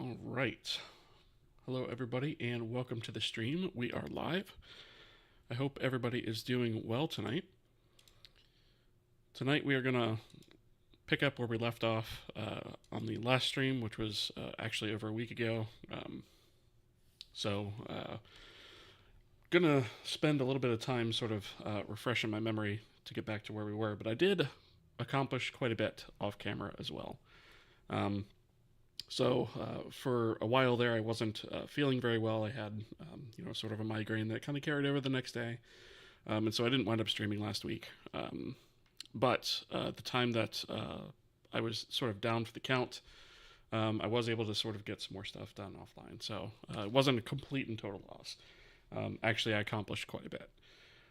All right. Hello, everybody, and welcome to the stream. We are live. I hope everybody is doing well tonight. Tonight, we are going to pick up where we left off on the last stream, which was actually over a week ago. Gonna spend a little bit of time sort of refreshing my memory to get back to where we were, but I did accomplish quite a bit off camera as well. For a while there, I wasn't feeling very well. I had, sort of a migraine that kind of carried over the next day. And so I didn't wind up streaming last week. But the time that I was sort of down for the count, I was able to sort of get some more stuff done offline. So it wasn't a complete and total loss. Actually, I accomplished quite a bit.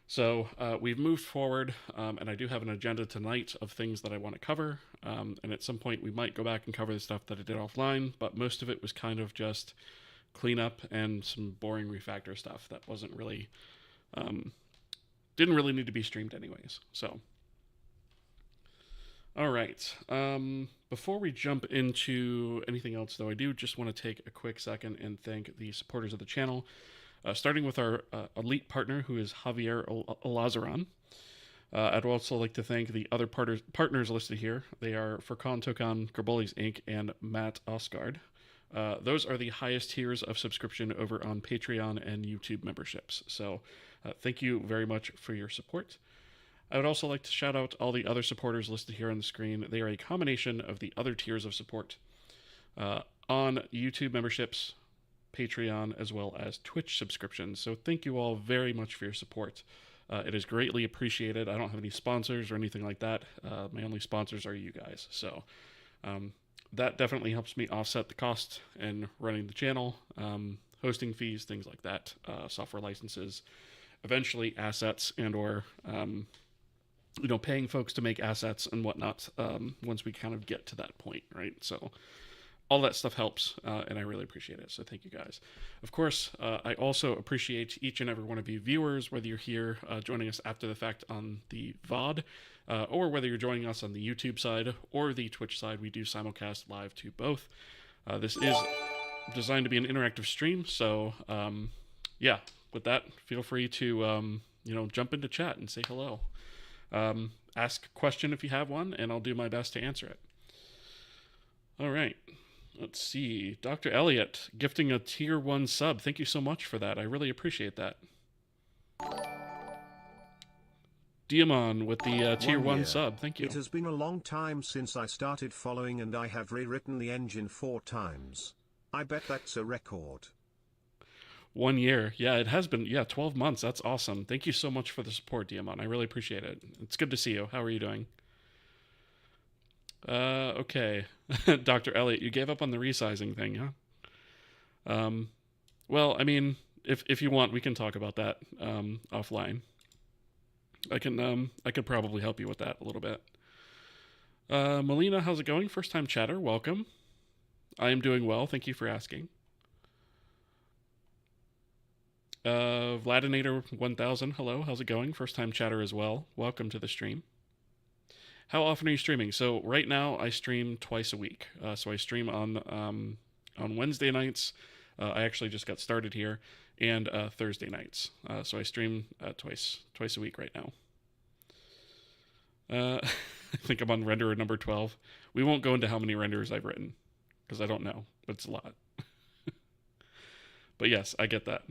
So we've moved forward, and I do have an agenda tonight of things that I want to cover. And at some point, we might go back and cover the stuff that I did offline, but most of it was kind of just cleanup and some boring refactor stuff that wasn't really, didn't really need to be streamed anyways. So, all right. Before we jump into anything else, though, I do just want to take a quick second and thank the supporters of the channel. Starting with our elite partner, who is Javier Olazaran. I'd also like to thank the other partners listed here. They are Furkan Tokan, Gerbolis Inc., and Matt Osgard. Those are the highest tiers of subscription over on Patreon and YouTube memberships. So thank you very much for your support. I would also like to shout out all the other supporters listed here on the screen. They are a combination of the other tiers of support on YouTube memberships, Patreon, as well as Twitch subscriptions. So thank you all very much for your support. It is greatly appreciated. I don't have any sponsors or anything like that. My only sponsors are you guys. So that definitely helps me offset the cost in running the channel, hosting fees, things like that, software licenses, eventually assets and or paying folks to make assets and whatnot once we kind of get to that point, right? So all that stuff helps, and I really appreciate it, so thank you guys. Of course, I also appreciate each and every one of you viewers, whether you're here joining us after the fact on the VOD, or whether you're joining us on the YouTube side or the Twitch side. We do simulcast live to both. This is designed to be an interactive stream, so yeah, with that, feel free to jump into chat and say hello. Ask a question if you have one, and I'll do my best to answer it. All right. Let's see. Dr. Elliott gifting a tier 1 sub. Thank you so much for that. I really appreciate that. Diamond with the tier 1 sub. Thank you. It has been a long time since I started following, and I have rewritten the engine 4 times. I bet that's a record. 1 year. Yeah, it has been. Yeah, 12 months. That's awesome. Thank you so much for the support, Diamond. I really appreciate it. It's good to see you. How are you doing? Okay. Dr. Elliott, you gave up on the resizing thing, huh? Well, I mean, if you want, we can talk about that, offline. I could probably help you with that a little bit. Melina, how's it going? First time chatter, welcome. I am doing well, thank you for asking. Vladinator 1000, hello, how's it going? First time chatter as well, welcome to the stream. How often are you streaming? So right now I stream twice a week. So I stream on Wednesday nights. I actually just got started here, and Thursday nights. So I stream twice a week right now. I think I'm on renderer number 12. We won't go into how many renderers I've written because I don't know, but it's a lot. But yes, I get that.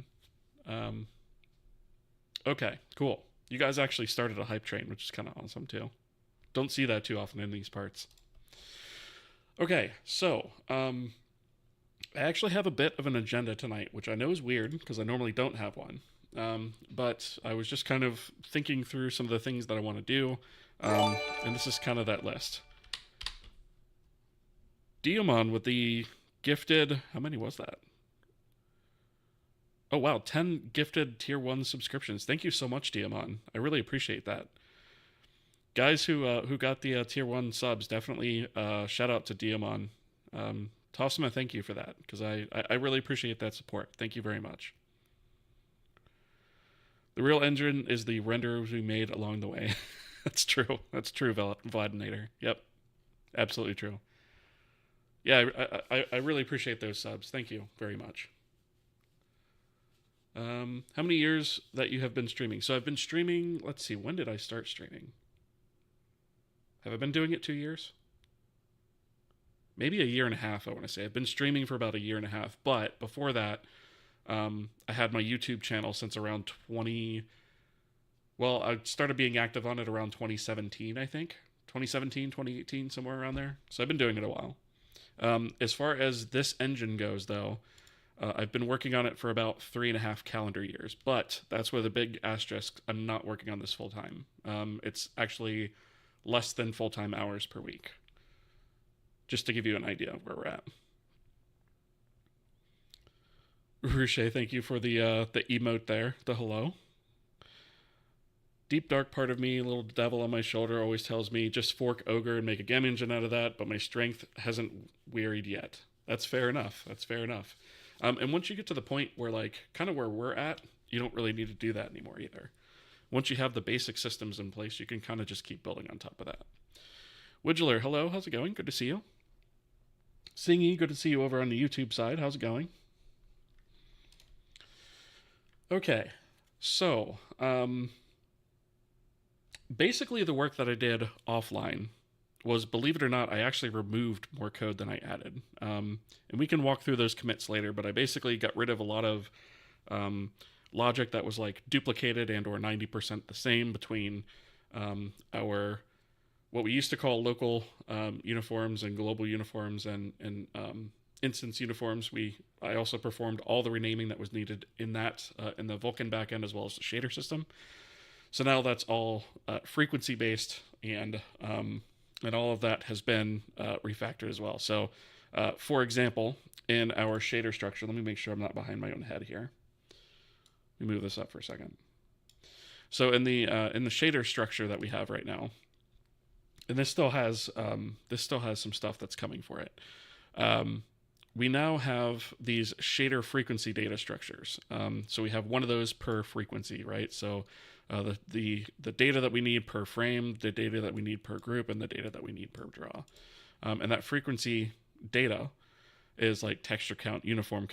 Okay, cool. You guys actually started a hype train, which is kind of awesome too. Don't see that too often in these parts. Okay, so I actually have a bit of an agenda tonight, which I know is weird because I normally don't have one. But I was just kind of thinking through some of the things that I want to do, and this is kind of that list. Diamond with the gifted, how many was that? Oh wow, 10 gifted tier 1 subscriptions. Thank you so much, Diamond. I really appreciate that. Guys who got the tier 1 subs, definitely shout out to Diamond. Toss him a thank you for that, because I really appreciate that support. Thank you very much. The real engine is the renderers we made along the way. That's true. That's true, Vladinator. Yep. Absolutely true. Yeah, I really appreciate those subs. Thank you very much. How many years that you have been streaming? So I've been streaming. Let's see. When did I start streaming? Have I been doing it 2 years? Maybe a year and a half. I want to say I've been streaming for about a year and a half. But before that, I had my YouTube channel since around 20. Well, I started being active on it around 2017, I think. 2017, 2018, somewhere around there. So I've been doing it a while. As far as this engine goes, though, I've been working on it for about 3.5 calendar years. But that's where the big asterisk, I'm not working on this full time. It's actually less than full time hours per week. Just to give you an idea of where we're at. Ruche, thank you for the emote there, the hello. Deep dark part of me, little devil on my shoulder, always tells me just fork ogre and make a gem engine out of that, but my strength hasn't wearied yet. That's fair enough. That's fair enough. And once you get to the point where, like, kind of where we're at, you don't really need to do that anymore either. Once you have the basic systems in place, you can kind of just keep building on top of that. Widgeler, hello, how's it going? Good to see you. Singy, good to see you over on the YouTube side. How's it going? Okay, so basically the work that I did offline was, believe it or not, I actually removed more code than I added. And we can walk through those commits later, but I basically got rid of a lot of logic that was like duplicated and or 90% the same between our what we used to call local uniforms and global uniforms and instance uniforms. I also performed all the renaming that was needed in that in the Vulkan backend as well as the shader system. So now that's all frequency based, and all of that has been refactored as well. So, for example, in our shader structure, let me make sure I'm not behind my own head here. Let me move this up for a second. So in the shader structure that we have right now, and this still has some stuff that's coming for it. We now have these shader frequency data structures. So we have one of those per frequency, right? So the data that we need per frame, the data that we need per group, and the data that we need per draw. And that frequency data is like texture count, uniform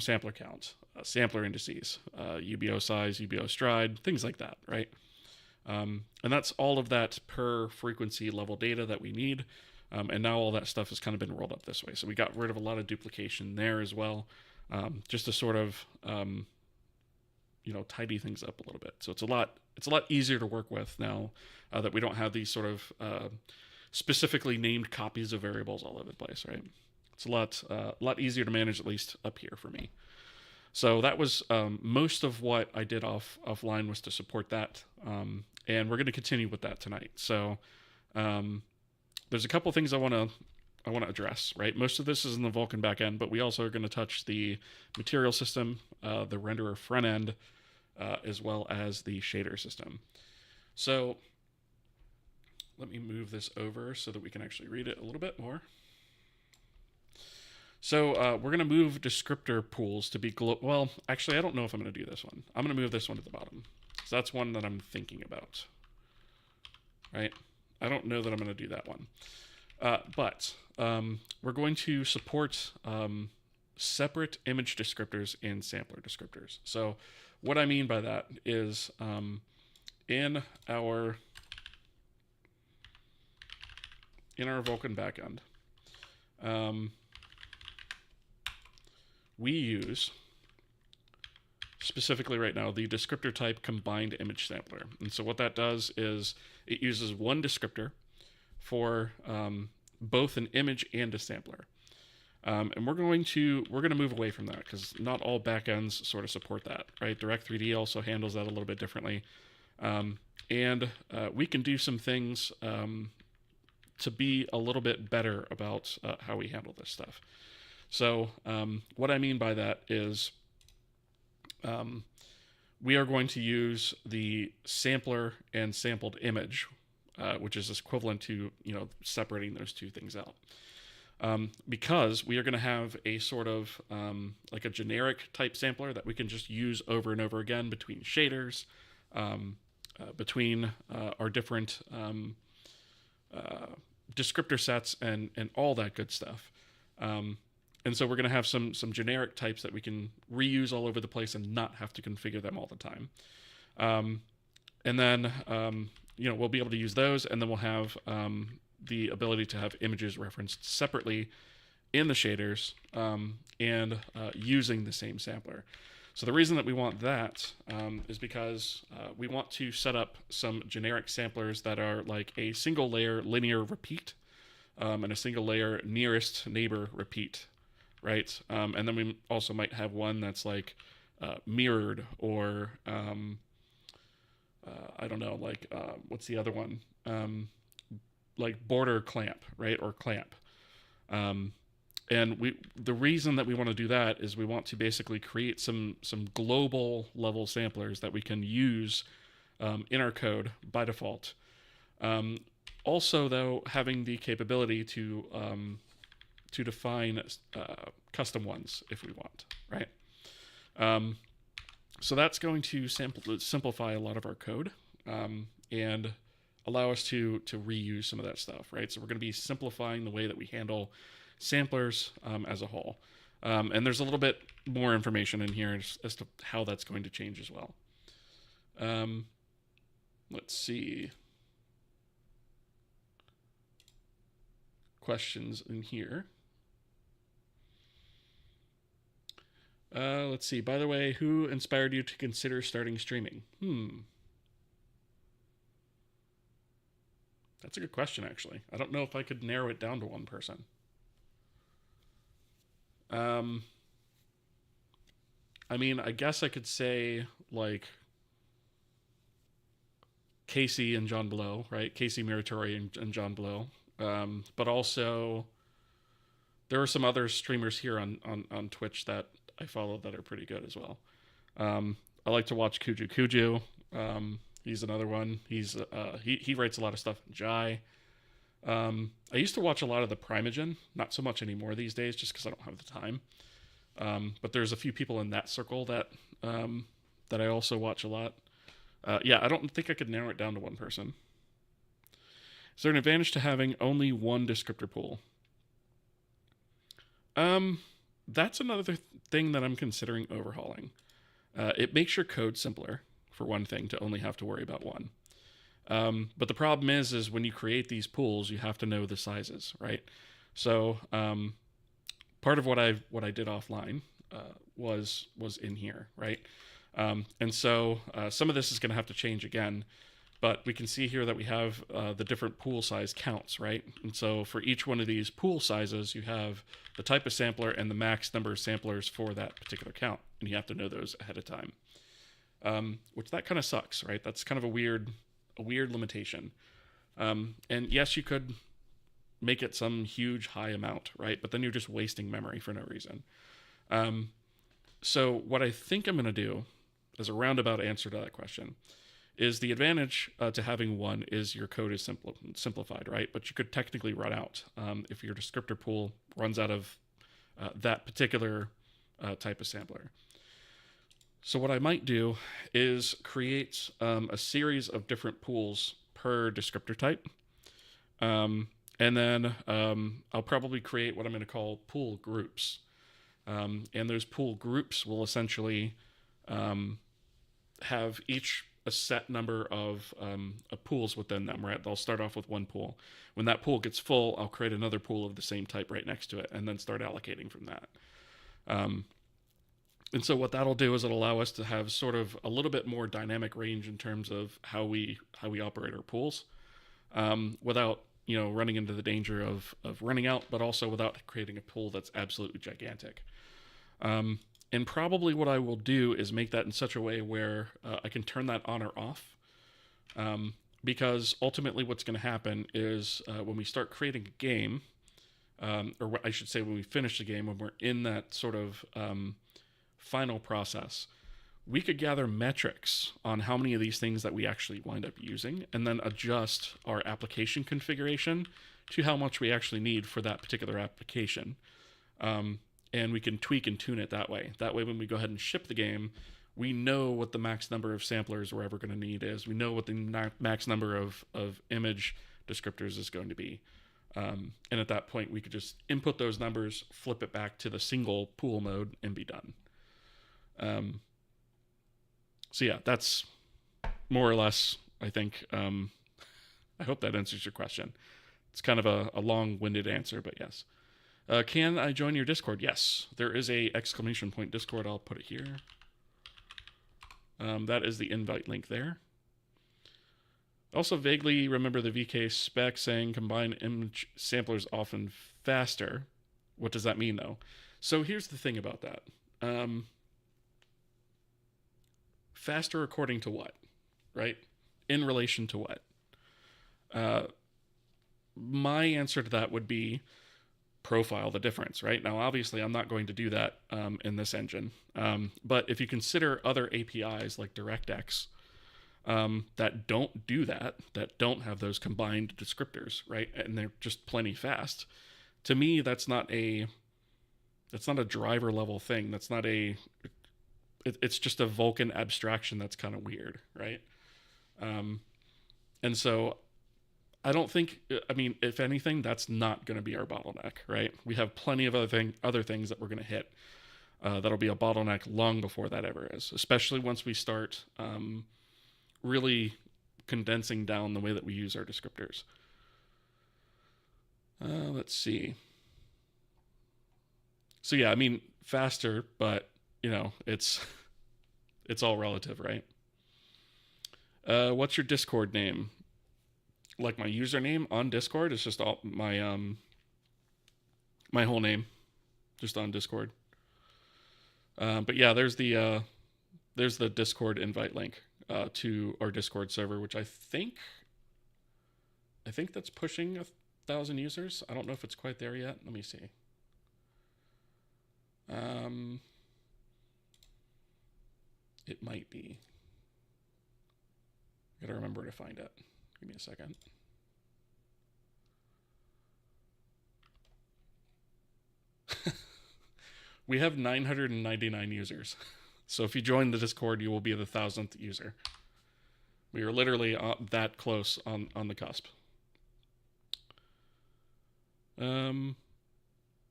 sampler count, sampler indices, UBO size, UBO stride, things like that, right? And that's all of that per frequency level data that we need. And now all that stuff has kind of been rolled up this way. So we got rid of a lot of duplication there as well, just to sort of, tidy things up a little bit. So it's a lot easier to work with now that we don't have these sort of specifically named copies of variables all over the place, right? It's a lot easier to manage, at least up here for me. So that was most of what I did offline was to support that, and we're going to continue with that tonight. So there's a couple things I want to address, right? Most of this is in the Vulkan backend, but we also are going to touch the material system, the renderer front end, as well as the shader system. So let me move this over so that we can actually read it a little bit more. So we're going to move descriptor pools to be well, actually, I don't know if I'm going to do this one. I'm going to move this one to the bottom. So that's one that I'm thinking about, right? I don't know that I'm going to do that one. But we're going to support separate image descriptors and sampler descriptors. So what I mean by that is in our Vulkan backend, we use specifically right now the descriptor type combined image sampler. And so what that does is it uses one descriptor for both an image and a sampler. And we're going to move away from that because not all backends sort of support that, right? Direct3D also handles that a little bit differently. And we can do some things to be a little bit better about how we handle this stuff. So what I mean by that is we are going to use the sampler and sampled image, which is equivalent to, separating those two things out. Because we are going to have a sort of like a generic type sampler that we can just use over and over again between shaders, between our different descriptor sets and all that good stuff. And so we're going to have some generic types that we can reuse all over the place and not have to configure them all the time. And then we'll be able to use those, and then we'll have the ability to have images referenced separately in the shaders and using the same sampler. So the reason that we want that is because we want to set up some generic samplers that are like a single layer linear repeat and a single layer nearest neighbor repeat, right? And then we also might have one that's like mirrored or I don't know, like what's the other one? Like border clamp, right? Or clamp. And the reason that we want to do that is we want to basically create some global level samplers that we can use in our code by default. Also, though, having the capability to define custom ones if we want, right? So that's going to simplify a lot of our code and allow us to reuse some of that stuff, right? So we're going to be simplifying the way that we handle samplers as a whole. And there's a little bit more information in here as to how that's going to change as well. Let's see. Questions in here. Let's see. By the way, who inspired you to consider starting streaming? That's a good question, actually. I don't know if I could narrow it down to one person. I mean, I guess I could say, like, Casey and John Blow, right? Casey Muratori and John Blow. But also, there are some other streamers here on Twitch that I follow that are pretty good as well. I like to watch Kuju. He's another one. He writes a lot of stuff in Jai. I used to watch a lot of the Primogen, not so much anymore these days, just because I don't have the time. But there's a few people in that circle that I also watch a lot. I don't think I could narrow it down to one person. Is there an advantage to having only one descriptor pool? That's another thing that I'm considering overhauling. It makes your code simpler, for one thing, to only have to worry about one. But the problem is when you create these pools, you have to know the sizes, right? So part of what I did offline was in here, right? And so some of this is going to have to change again. But we can see here that we have the different pool size counts, right? And so for each one of these pool sizes, you have the type of sampler and the max number of samplers for that particular count. And you have to know those ahead of time. Which that kind of sucks, right? That's kind of a weird limitation. And yes, you could make it some huge high amount, right? But then you're just wasting memory for no reason. So what I think I'm going to do as a roundabout answer to that question is the advantage to having one is your code is simplified, right? But you could technically run out if your descriptor pool runs out of that particular type of sampler. So what I might do is create a series of different pools per descriptor type. And then I'll probably create what I'm going to call pool groups. And those pool groups will essentially have each a set number of pools within them, right? They'll start off with one pool. When that pool gets full, I'll create another pool of the same type right next to it and then start allocating from that. And so what that'll do is it'll allow us to have sort of a little bit more dynamic range in terms of how we operate our pools without running into the danger of running out, but also without creating a pool that's absolutely gigantic. And probably what I will do is make that in such a way where I can turn that on or off. Because ultimately what's going to happen is when we start creating a game, or I should say when we finish the game, when we're in that sort of final process, we could gather metrics on how many of these things that we actually wind up using and then adjust our application configuration to how much we actually need for that particular application. And we can tweak and tune it that way. That way, when we go ahead and ship the game, we know what the max number of samplers we're ever going to need is. We know what the max number of image descriptors is going to be. And at that point, we could just input those numbers, flip it back to the single pool mode, and be done. So yeah, that's more or less, I think. I hope that answers your question. It's kind of a long-winded answer, but yes. Can I join your Discord? Yes. There is a exclamation point Discord. I'll put it here. That is the invite link there. Also vaguely remember the VK spec saying combined image samplers often faster. What does that mean, though? So here's the thing about that. Faster according to what? Right? In relation to what? My answer to that would be profile the difference, right? Now, obviously, I'm not going to do that in this engine. But if you consider other APIs like DirectX that don't do that don't have those combined descriptors, right? And they're just plenty fast. To me, that's not a driver level thing. That's not it's just a Vulkan abstraction that's kind of weird, right? And so I don't think, I mean, if anything, that's not going to be our bottleneck, right? We have plenty of other things that we're going to hit that'll be a bottleneck long before that ever is, especially once we start really condensing down the way that we use our descriptors. Let's see. So yeah, I mean, faster, but, you know, it's all relative, right? What's your Discord name? Like my username on Discord is just all my my whole name, just on Discord. But yeah, there's the Discord invite link to our Discord server, which I think that's pushing 1,000 users. I don't know if it's quite there yet. Let me see. It might be. I gotta remember to find it. Give me a second. We have 999 users. So if you join the Discord, you will be the 1,000th user. We are literally that close on the cusp. I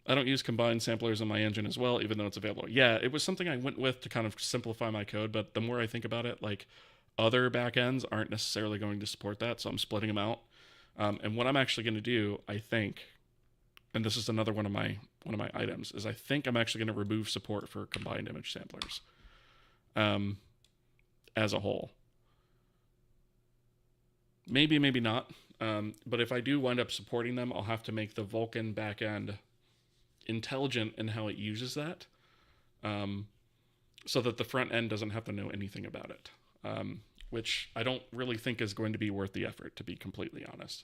don't use combined samplers in my engine as well, even though it's available. Yeah, it was something I went with to kind of simplify my code, but the more I think about it, like, other backends aren't necessarily going to support that, so I'm splitting them out. And what I'm actually going to do, I think, and this is another one of my items, is I think I'm actually going to remove support for combined image samplers as a whole. Maybe not. But if I do wind up supporting them, I'll have to make the Vulkan backend intelligent in how it uses that, so that the front end doesn't have to know anything about it. Which I don't really think is going to be worth the effort, to be completely honest.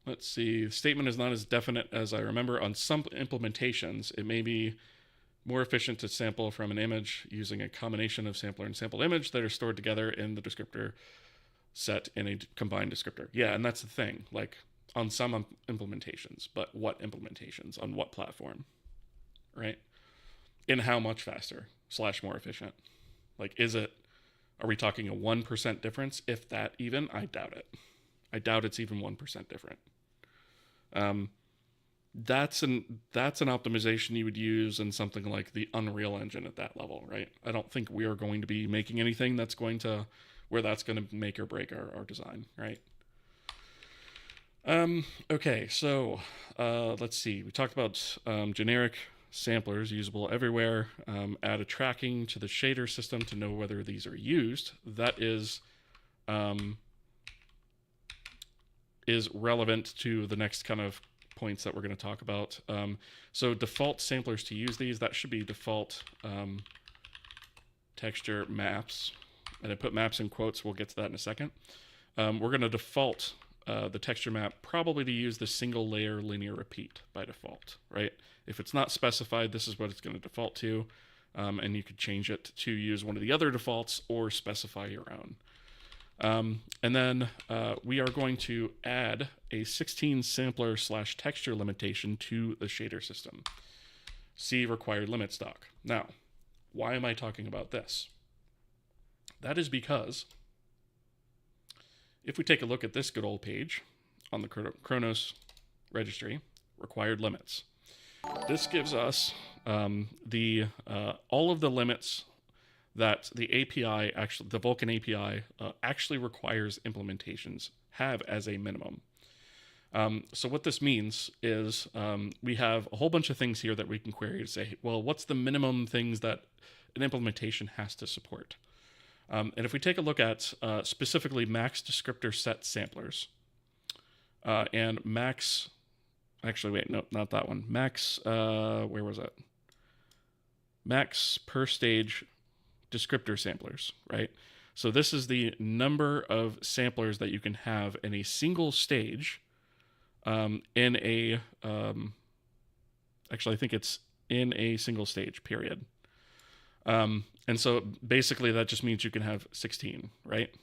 Let's see. The statement is not as definite as I remember. On some implementations, it may be more efficient to sample from an image using a combination of sampler and sampled image that are stored together in the descriptor set in a combined descriptor. Yeah, and that's the thing. Like, on some implementations, but what implementations? On what platform? Right? In how much faster / more efficient? Like, are we talking a 1% difference? If that even, I doubt it. I doubt it's even 1% different. That's an optimization you would use in something like the Unreal Engine at that level, right? I don't think we are going to be making anything that's going to make or break our design, right? Okay, so let's see. We talked about generic samplers usable everywhere. Add a tracking to the shader system to know whether these are used. That is relevant to the next kind of points that we're going to talk about. So default samplers to use these, that should be default texture maps. And I put maps in quotes. We'll get to that in a second. We're going to default the texture map probably to use the single layer linear repeat by default, right? If it's not specified, this is what it's going to default to. And you could change it to use one of the other defaults or specify your own. And then we are going to add a 16 sampler / texture limitation to the shader system. See required limit stock. Now, why am I talking about this? That is because If we take a look at this good old page on the Chronos registry, required limits, this gives us all of the limits that the API, actually the Vulkan API, actually requires implementations have as a minimum. So what this means is we have a whole bunch of things here that we can query to say, well, what's the minimum things that an implementation has to support? And if we take a look at specifically max descriptor set samplers and max, actually, wait, no, not that one. Max, where was it? Max per stage descriptor samplers, right? So this is the number of samplers that you can have in a single stage in a, actually, I think it's in a single stage, period. And so basically that just means you can have 16, right?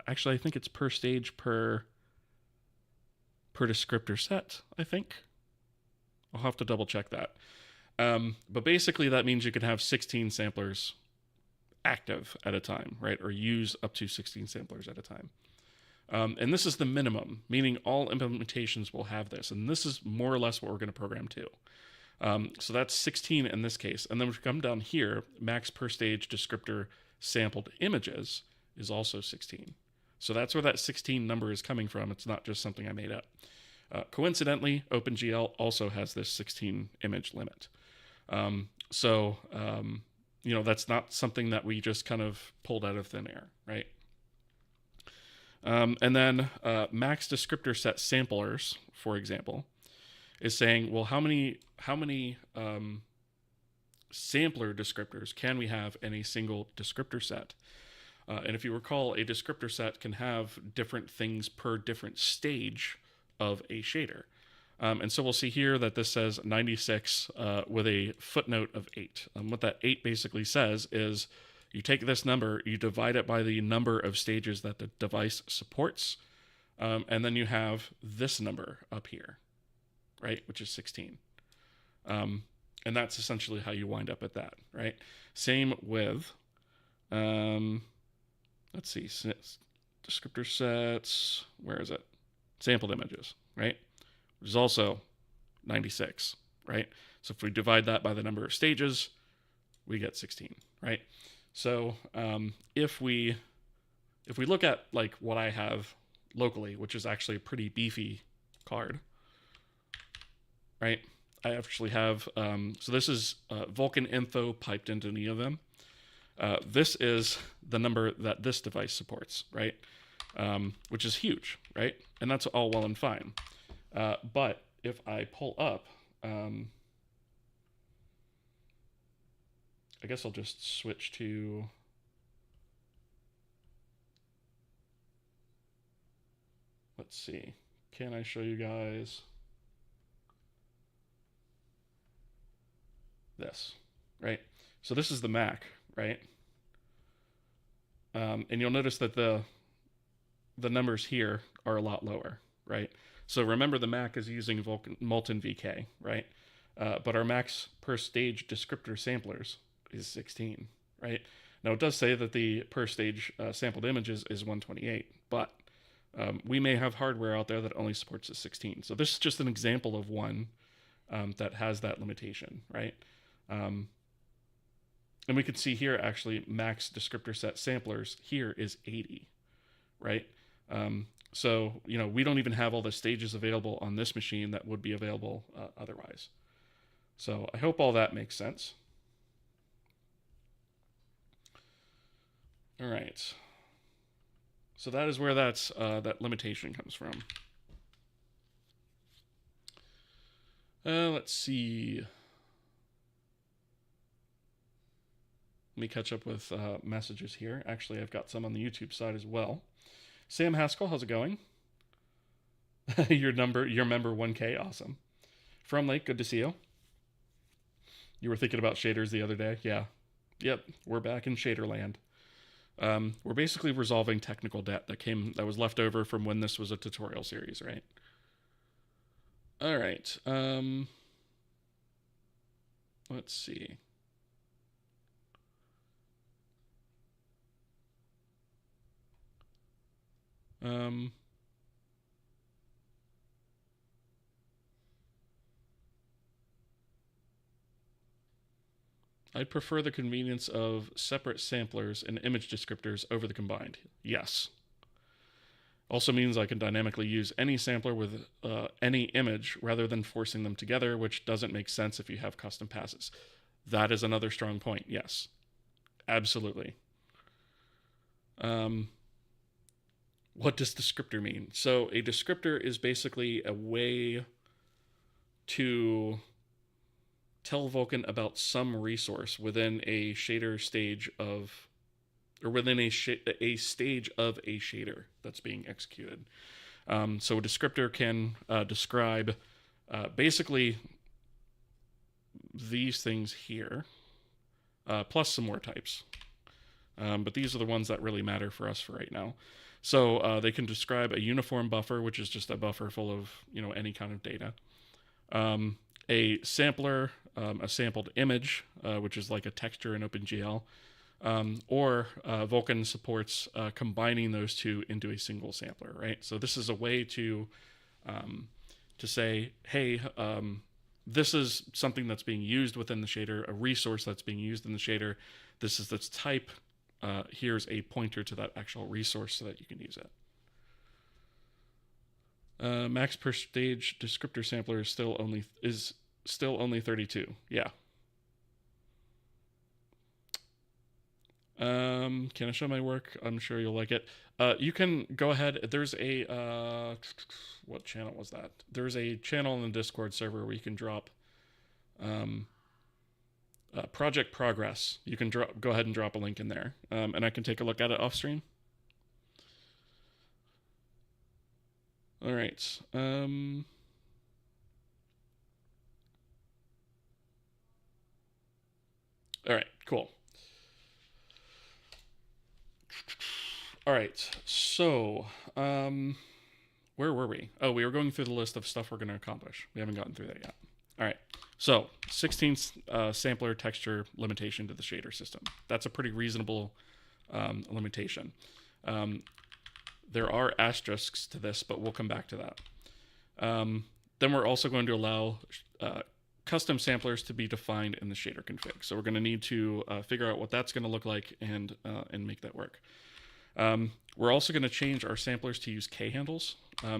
Actually, I think it's per stage per descriptor set, I think. I'll have to double check that. But basically that means you can have 16 samplers active at a time, right? Or use up to 16 samplers at a time. And this is the minimum, meaning all implementations will have this. And this is more or less what we're going to program to. So that's 16 in this case. And then we come down here, max per stage descriptor sampled images is also 16. So that's where that 16 number is coming from. It's not just something I made up. Coincidentally, OpenGL also has this 16 image limit. That's not something that we just kind of pulled out of thin air, right? And then max descriptor set samplers, for example, is saying, well, how many sampler descriptors can we have in a single descriptor set? And if you recall, a descriptor set can have different things per different stage of a shader. And so we'll see here that this says 96 with a footnote of 8. What that 8 basically says is you take this number, you divide it by the number of stages that the device supports, and then you have this number up here, right, which is 16. And that's essentially how you wind up at that, right? Same with, let's see, descriptor sets, where is it? Sampled images, right? Which is also 96, right? So if we divide that by the number of stages, we get 16, right? So if we look at like what I have locally, which is actually a pretty beefy card, right? I actually have, so this is Vulkan info piped into NeoVim. This is the number that this device supports, right? Which is huge, right? And that's all well and fine. But if I pull up, I guess I'll just switch to, let's see, can I show you guys this, right? So this is the Mac, right? And you'll notice that the numbers here are a lot lower, right? So remember the Mac is using Molten VK, right? But our max per stage descriptor samplers is 16, right? Now it does say that the per stage sampled images is 128, but we may have hardware out there that only supports the 16. So this is just an example of one that has that limitation, right? And we can see here actually max descriptor set samplers here is 80, right? So, we don't even have all the stages available on this machine that would be available otherwise. So I hope all that makes sense. All right. So that is where that limitation comes from. Let's see. Let me catch up with messages here. Actually, I've got some on the YouTube side as well. Sam Haskell, how's it going? your member 1K, awesome. From Lake, good to see you. You were thinking about shaders the other day? Yeah. Yep, we're back in shader land. We're basically resolving technical debt that was left over from when this was a tutorial series, right? All right. Let's see. Um, I'd prefer the convenience of separate samplers and image descriptors over the combined. Yes. Also means I can dynamically use any sampler with any image rather than forcing them together, which doesn't make sense if you have custom passes. That is another strong point. Yes. Absolutely. What does descriptor mean? So a descriptor is basically a way to tell Vulkan about some resource within a shader stage of, or within a stage of a shader that's being executed. So a descriptor can describe basically these things here, plus some more types. But these are the ones that really matter for us for right now. So they can describe a uniform buffer, which is just a buffer full of any kind of data. A sampler, a sampled image, which is like a texture in OpenGL, or Vulkan supports combining those two into a single sampler, right? So this is a way to say, hey, this is something that's being used within the shader, a resource that's being used in the shader. This is this type. Here's a pointer to that actual resource so that you can use it. Max per stage descriptor sampler is still only 32. Yeah. Can I show my work? I'm sure you'll like it. You can go ahead. There's a what channel was that? There's a channel in the Discord server where you can drop project progress. You can go ahead and drop a link in there, and I can take a look at it off stream. All right. All right. Cool. All right. So, where were we? Oh, we were going through the list of stuff we're going to accomplish. We haven't gotten through that yet. All right. So, 16 sampler texture limitation to the shader system. That's a pretty reasonable limitation. There are asterisks to this, but we'll come back to that. Then we're also going to allow custom samplers to be defined in the shader config. So we're going to need to figure out what that's going to look like and make that work. We're also going to change our samplers to use K handles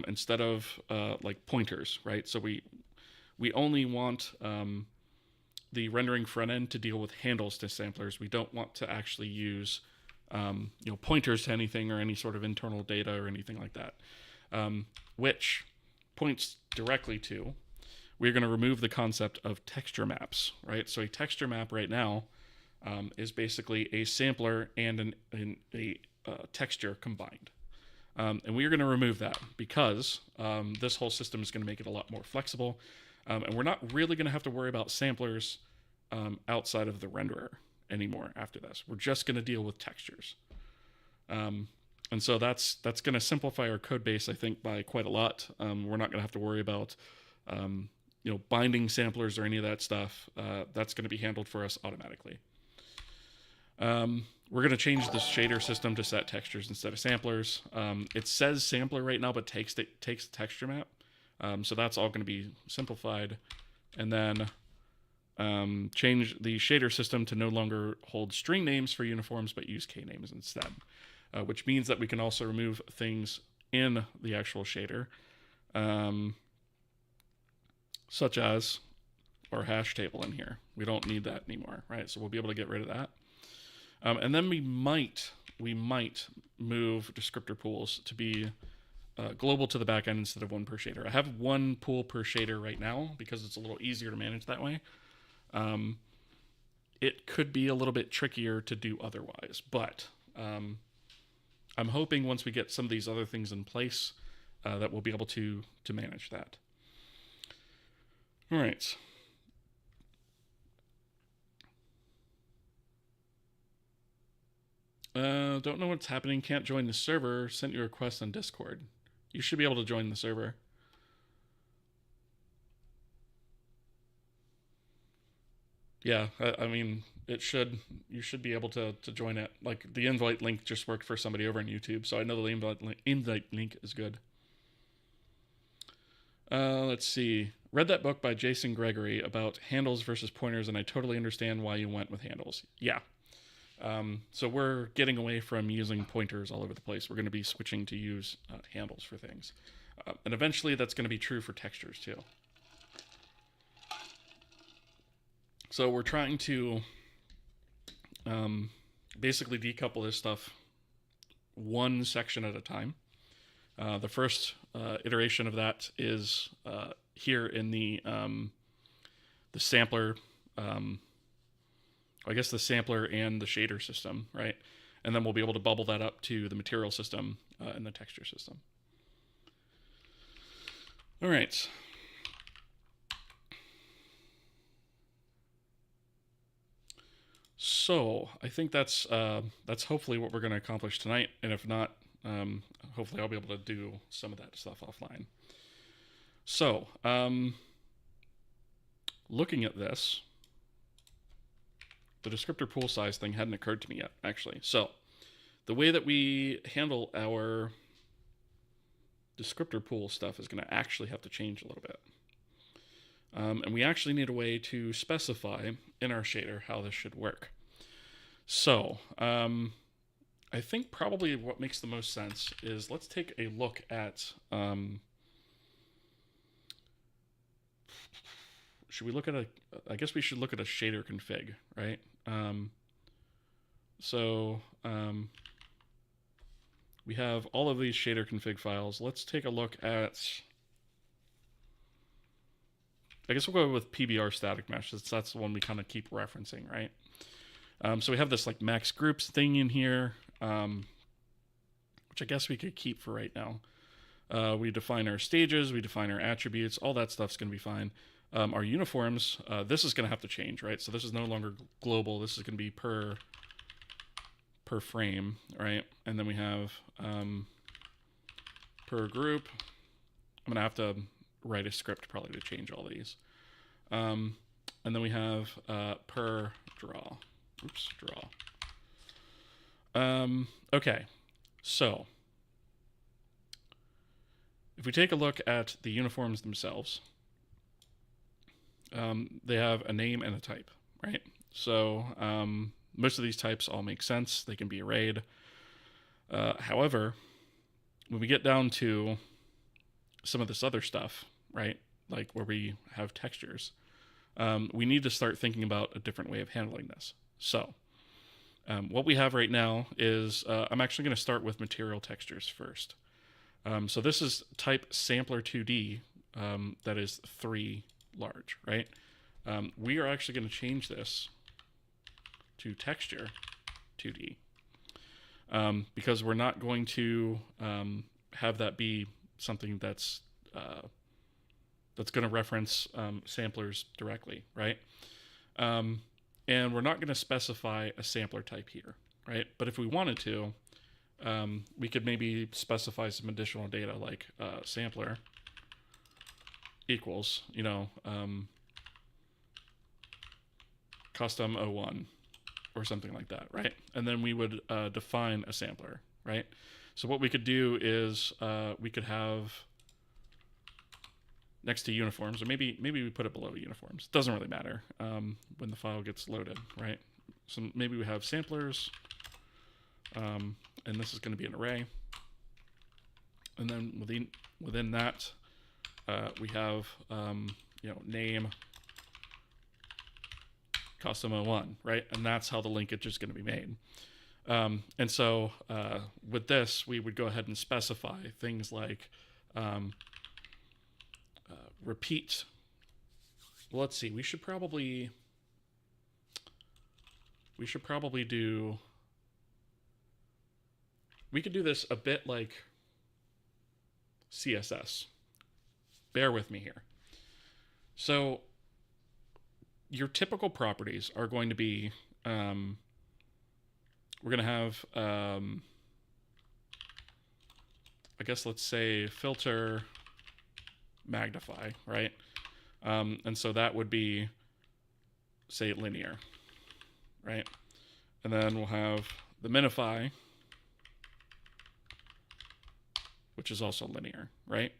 instead of like pointers, right? So we only want the rendering front end to deal with handles to samplers. We don't want to actually use pointers to anything or any sort of internal data or anything like that, which points directly to, we're going to remove the concept of texture maps, right? So a texture map right now is basically a sampler and a texture combined. And we are going to remove that because this whole system is going to make it a lot more flexible. And we're not really going to have to worry about samplers outside of the renderer anymore after this. We're just going to deal with textures. And so that's going to simplify our code base, I think, by quite a lot. We're not going to have to worry about binding samplers or any of that stuff. That's going to be handled for us automatically. We're going to change the shader system to set textures instead of samplers. It says sampler right now, but takes the texture map. So that's all going to be simplified. And then change the shader system to no longer hold string names for uniforms, but use K names instead. Which means that we can also remove things in the actual shader, such as our hash table in here. We don't need that anymore, right? So we'll be able to get rid of that. And then we might move descriptor pools to be global to the backend instead of one per shader. I have one pool per shader right now because it's a little easier to manage that way. It could be a little bit trickier to do otherwise, but I'm hoping once we get some of these other things in place that we'll be able to manage that. All right. Don't know what's happening. Can't join the server. Sent you a request on Discord. You should be able to join the server. Yeah, I mean, it should. You should be able to join it. Like the invite link just worked for somebody over on YouTube, so I know the invite link is good. Let's see. Read that book by Jason Gregory about handles versus pointers, and I totally understand why you went with handles. Yeah. So we're getting away from using pointers all over the place. We're going to be switching to use handles for things. And eventually that's going to be true for textures too. So we're trying to basically decouple this stuff one section at a time. The first iteration of that is here in the sampler. I guess the sampler and the shader system, right? And then we'll be able to bubble that up to the material system and the texture system. All right. So I think that's hopefully what we're going to accomplish tonight, and if not, hopefully I'll be able to do some of that stuff offline. So looking at this, the descriptor pool size thing hadn't occurred to me yet, actually. So the way that we handle our descriptor pool stuff is going to actually have to change a little bit. And we actually need a way to specify in our shader how this should work. So I think probably what makes the most sense is let's take a look at, should we look at I guess we should look at a shader config, right? We have all of these shader config files. Let's take a look at, I guess we'll go with PBR static mesh. That's the one we kind of keep referencing, right? So we have this like max groups thing in here, which I guess we could keep for right now. We define our stages, we define our attributes, all that stuff's going to be fine. Our uniforms, this is going to have to change, right? So this is no longer global. This is going to be per frame, right? And then we have per group. I'm going to have to write a script probably to change all these. And then we have per draw. Oops, draw. Okay, so if we take a look at the uniforms themselves, they have a name and a type, right? So most of these types all make sense. They can be arrayed. However, when we get down to some of this other stuff, right, like where we have textures, we need to start thinking about a different way of handling this. So what we have right now is I'm actually going to start with material textures first. So this is type sampler 2D that is 3 large, right? We are actually going to change this to texture 2D because we're not going to have that be something that's going to reference samplers directly, right? And we're not going to specify a sampler type here, right? But if we wanted to, we could maybe specify some additional data like sampler equals, custom 01 or something like that, right? And then we would define a sampler, right? So what we could do is we could have next to uniforms, or maybe we put it below uniforms. It doesn't really matter when the file gets loaded, right? So maybe we have samplers, and this is going to be an array. And then within that, we have name custom 01, right? And that's how the linkage is going to be made. And so with this, we would go ahead and specify things like repeat. Well, let's see. We should probably do. We could do this a bit like CSS. Bear with me here. So your typical properties are going to be, we're going to have, I guess let's say filter magnify, right? And so that would be say, linear, right? And then we'll have the minify, which is also linear, right?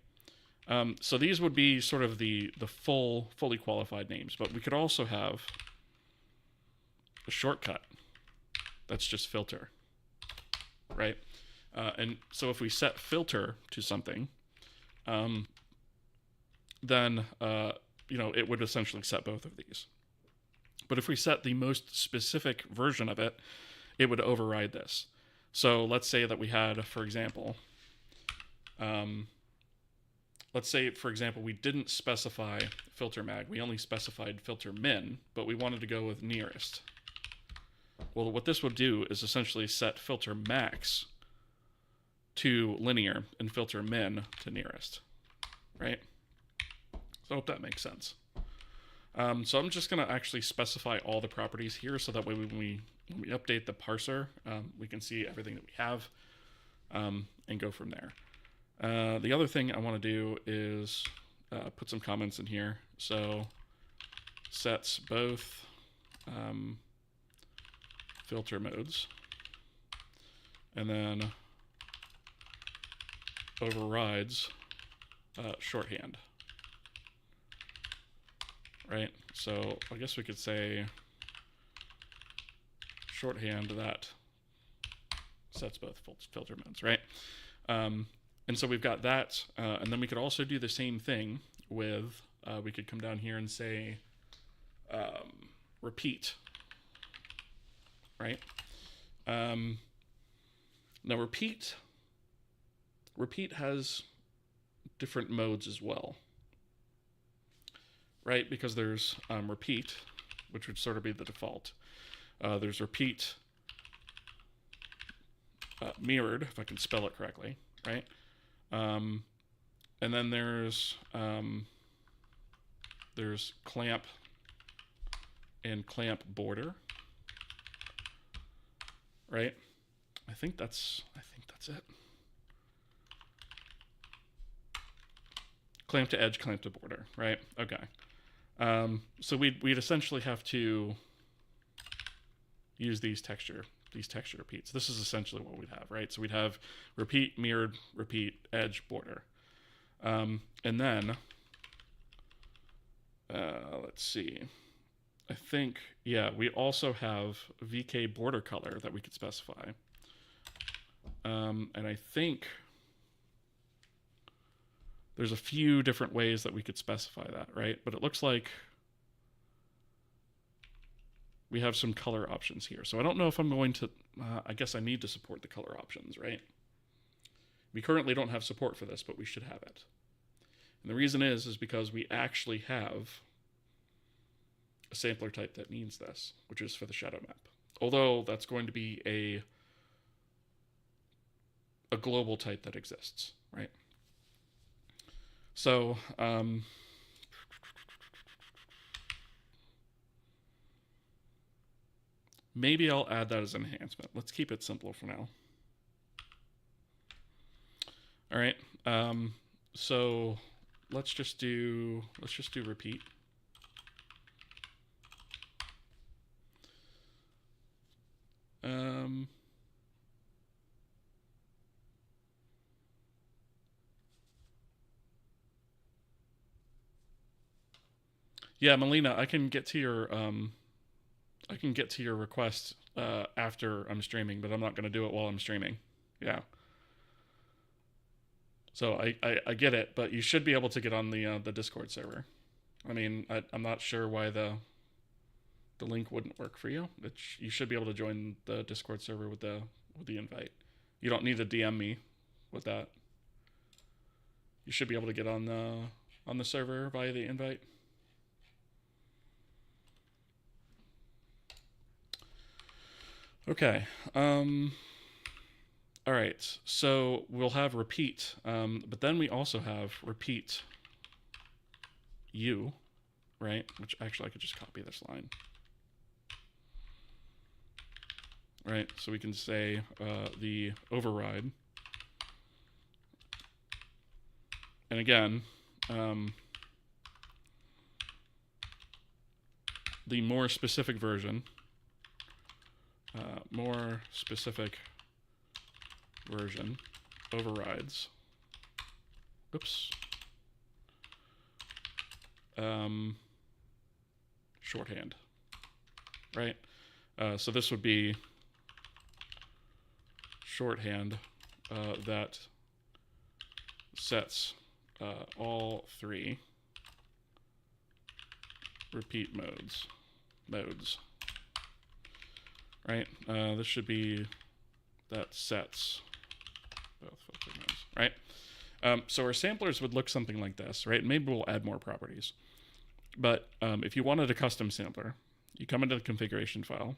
So these would be sort of the fully qualified names, but we could also have a shortcut that's just filter, right? And so if we set filter to something, then it would essentially set both of these. But if we set the most specific version of it, it would override this. So let's say that we had, for example, we didn't specify filter mag. We only specified filter min, but we wanted to go with nearest. Well, what this would do is essentially set filter max to linear and filter min to nearest, right? So I hope that makes sense. So I'm just going to actually specify all the properties here so that way when we update the parser, we can see everything that we have and go from there. The other thing I want to do is put some comments in here. So sets both filter modes, and then overrides shorthand. Right? So I guess we could say shorthand that sets both filter modes, right? And so we've got that, and then we could also do the same thing with, we could come down here and say repeat, right? Now repeat has different modes as well, right? Because there's repeat, which would sort of be the default. There's repeat mirrored, if I can spell it correctly, right? And then there's clamp and clamp border, right? I think that's it. Clamp to edge, clamp to border, right? Okay. So we'd essentially have to use these texture repeats. This is essentially what we'd have, right? So we'd have repeat, mirrored, repeat, edge, border. And then, let's see. I think, yeah, we also have VK border color that we could specify. And I think there's a few different ways that we could specify that, right? But it looks like we have some color options here. So I don't know if I'm going to, I guess I need to support the color options, right? We currently don't have support for this, but we should have it. And the reason is because we actually have a sampler type that needs this, which is for the shadow map. Although that's going to be a global type that exists, right? So, maybe I'll add that as an enhancement. Let's keep it simple for now. All right. So let's just do repeat. Yeah, Melina, I can get to your request after I'm streaming, but I'm not going to do it while I'm streaming. Yeah. So I get it, but you should be able to get on the Discord server. I mean, I'm not sure why the link wouldn't work for you. You should be able to join the Discord server with the invite. You don't need to DM me with that. You should be able to get on the server via the invite. Okay. All right. So we'll have repeat, but then we also have repeat u, right? Which actually I could just copy this line. Right. So we can say the override, and again, the more specific version, more specific version overrides, oops, shorthand, right? So this would be shorthand that sets all three repeat modes, right? This should be that sets both filter modes, right? So our samplers would look something like this, right? Maybe we'll add more properties. But if you wanted a custom sampler, you come into the configuration file,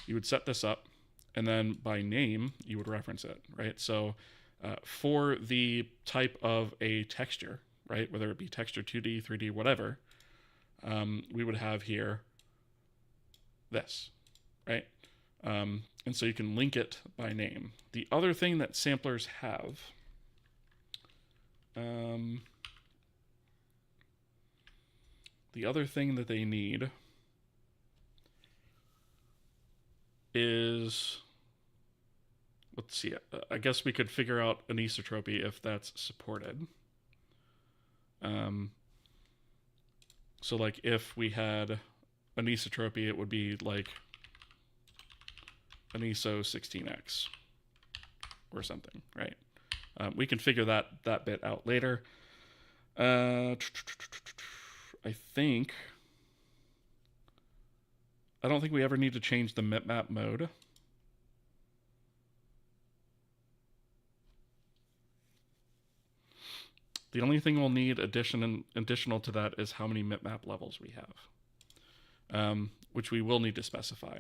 you would set this up, and then by name, you would reference it, right? So for the type of a texture, right, whether it be texture 2D, 3D, whatever, we would have here this, right? And so you can link it by name. The other thing that samplers have, the other thing that they need is, let's see, I guess we could figure out anisotropy if that's supported. So like if we had anisotropy, it would be like aniso 16x or something, right? We can figure that bit out later. I don't think we ever need to change the mipmap mode. The only thing we'll need additional to that is how many mipmap levels we have, which we will need to specify.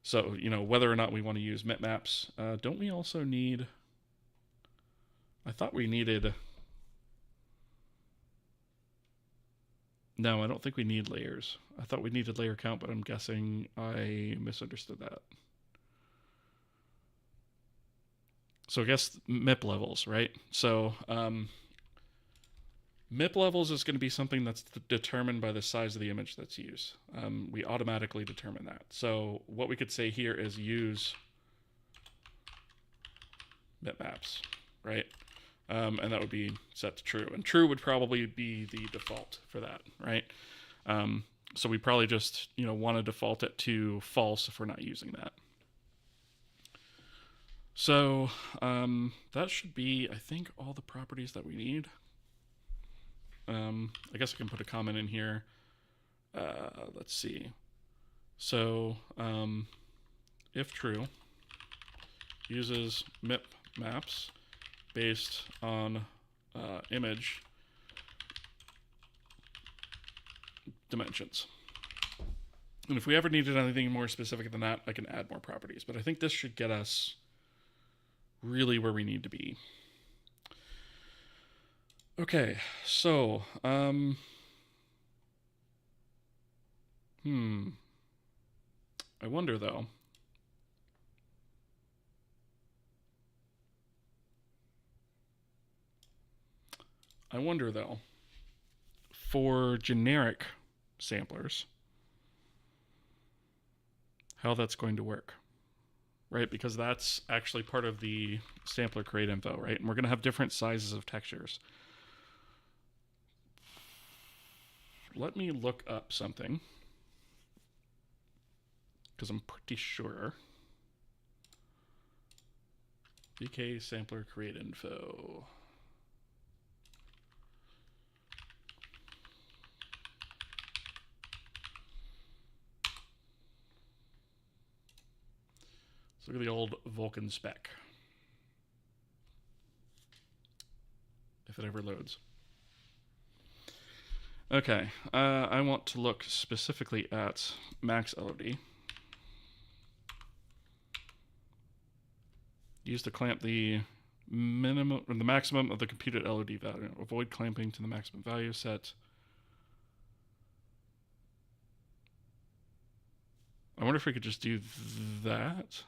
So, you know, whether or not we want to use mipmaps, don't we also need, I thought we needed, no, I don't think we need layers. I thought we needed layer count, but I'm guessing I misunderstood that. So I guess MIP levels, right? So MIP levels is going to be something that's determined by the size of the image that's used. We automatically determine that. So what we could say here is use MIP maps, right? And that would be set to true. And true would probably be the default for that, right? So we probably just, you know, want to default it to false if we're not using that. So that should be, I think, all the properties that we need. I guess I can put a comment in here. Let's see. So if true, uses MIP maps based on image dimensions. And if we ever needed anything more specific than that, I can add more properties. But I think this should get us really where we need to be. Okay, so, I wonder though. For generic samplers, how that's going to work, right? Because that's actually part of the sampler create info, right? And we're going to have different sizes of textures. Let me look up something, because I'm pretty sure. VK sampler create info. Let's look at the old Vulkan spec, if it ever loads. Okay, I want to look specifically at max LOD. Used to clamp the minimum or the maximum of the computed LOD value. Avoid clamping to the maximum value set. I wonder if we could just do that.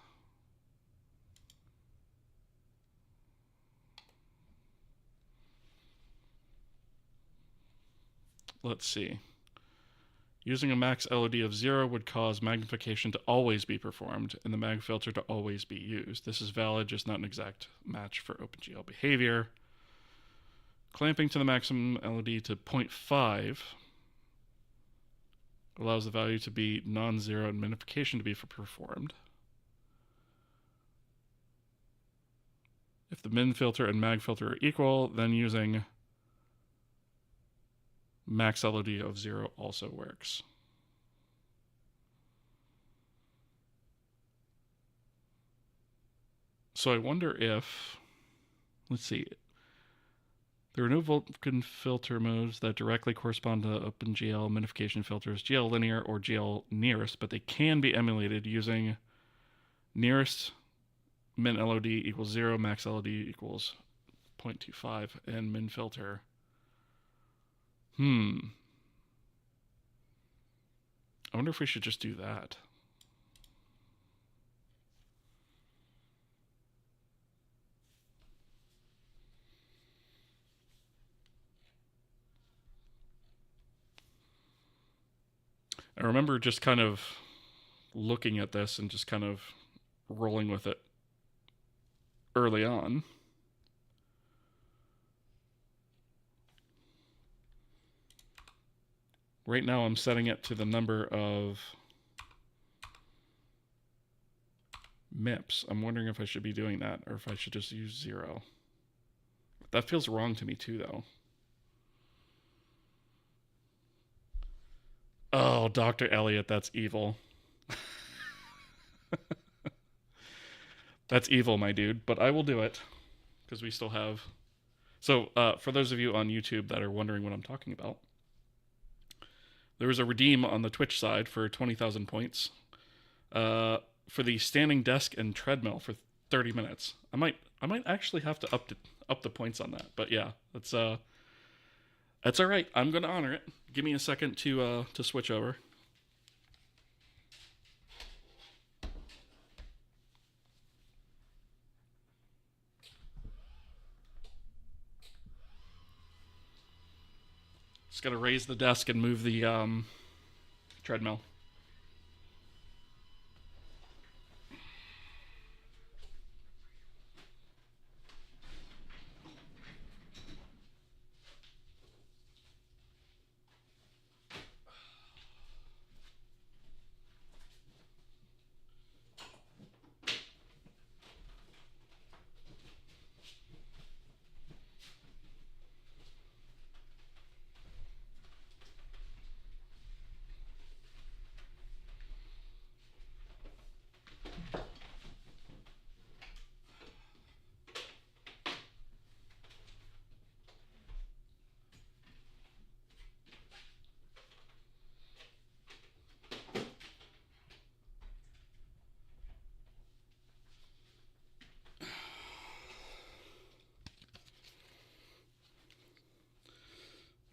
Let's see. Using a max LOD of 0 would cause magnification to always be performed and the mag filter to always be used. This is valid, just not an exact match for OpenGL behavior. Clamping to the maximum LOD to 0.5 allows the value to be non-zero and minification to be performed. If the min filter and mag filter are equal, then using max LOD of 0 also works. So I wonder if, let's see, there are no Vulkan filter modes that directly correspond to OpenGL minification filters, GL linear or GL nearest, but they can be emulated using nearest min LOD equals 0, max LOD equals 0.25, and min filter. I wonder if we should just do that. I remember just kind of looking at this and just kind of rolling with it early on. Right now I'm setting it to the number of MIPS. I'm wondering if I should be doing that or if I should just use 0. That feels wrong to me too, though. Oh, Dr. Elliot, that's evil. That's evil, my dude, but I will do it because we still have... So, for those of you on YouTube that are wondering what I'm talking about, there was a redeem on the Twitch side for 20,000 points for the standing desk and treadmill for 30 minutes. I might actually have to up the points on that, but yeah, that's all right. I'm gonna honor it. Give me a second to switch over. Just gotta raise the desk and move the treadmill.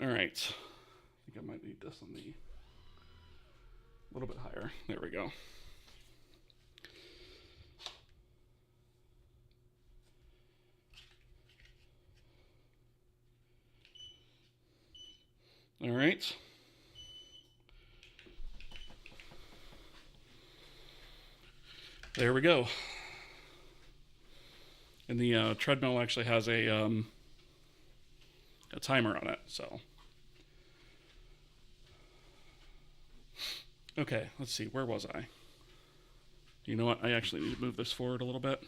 All right. I think I might need this on the a little bit higher. There we go. All right. There we go. And the treadmill actually has a timer on it, so. Okay, let's see. Where was I? You know what? I actually need to move this forward a little bit.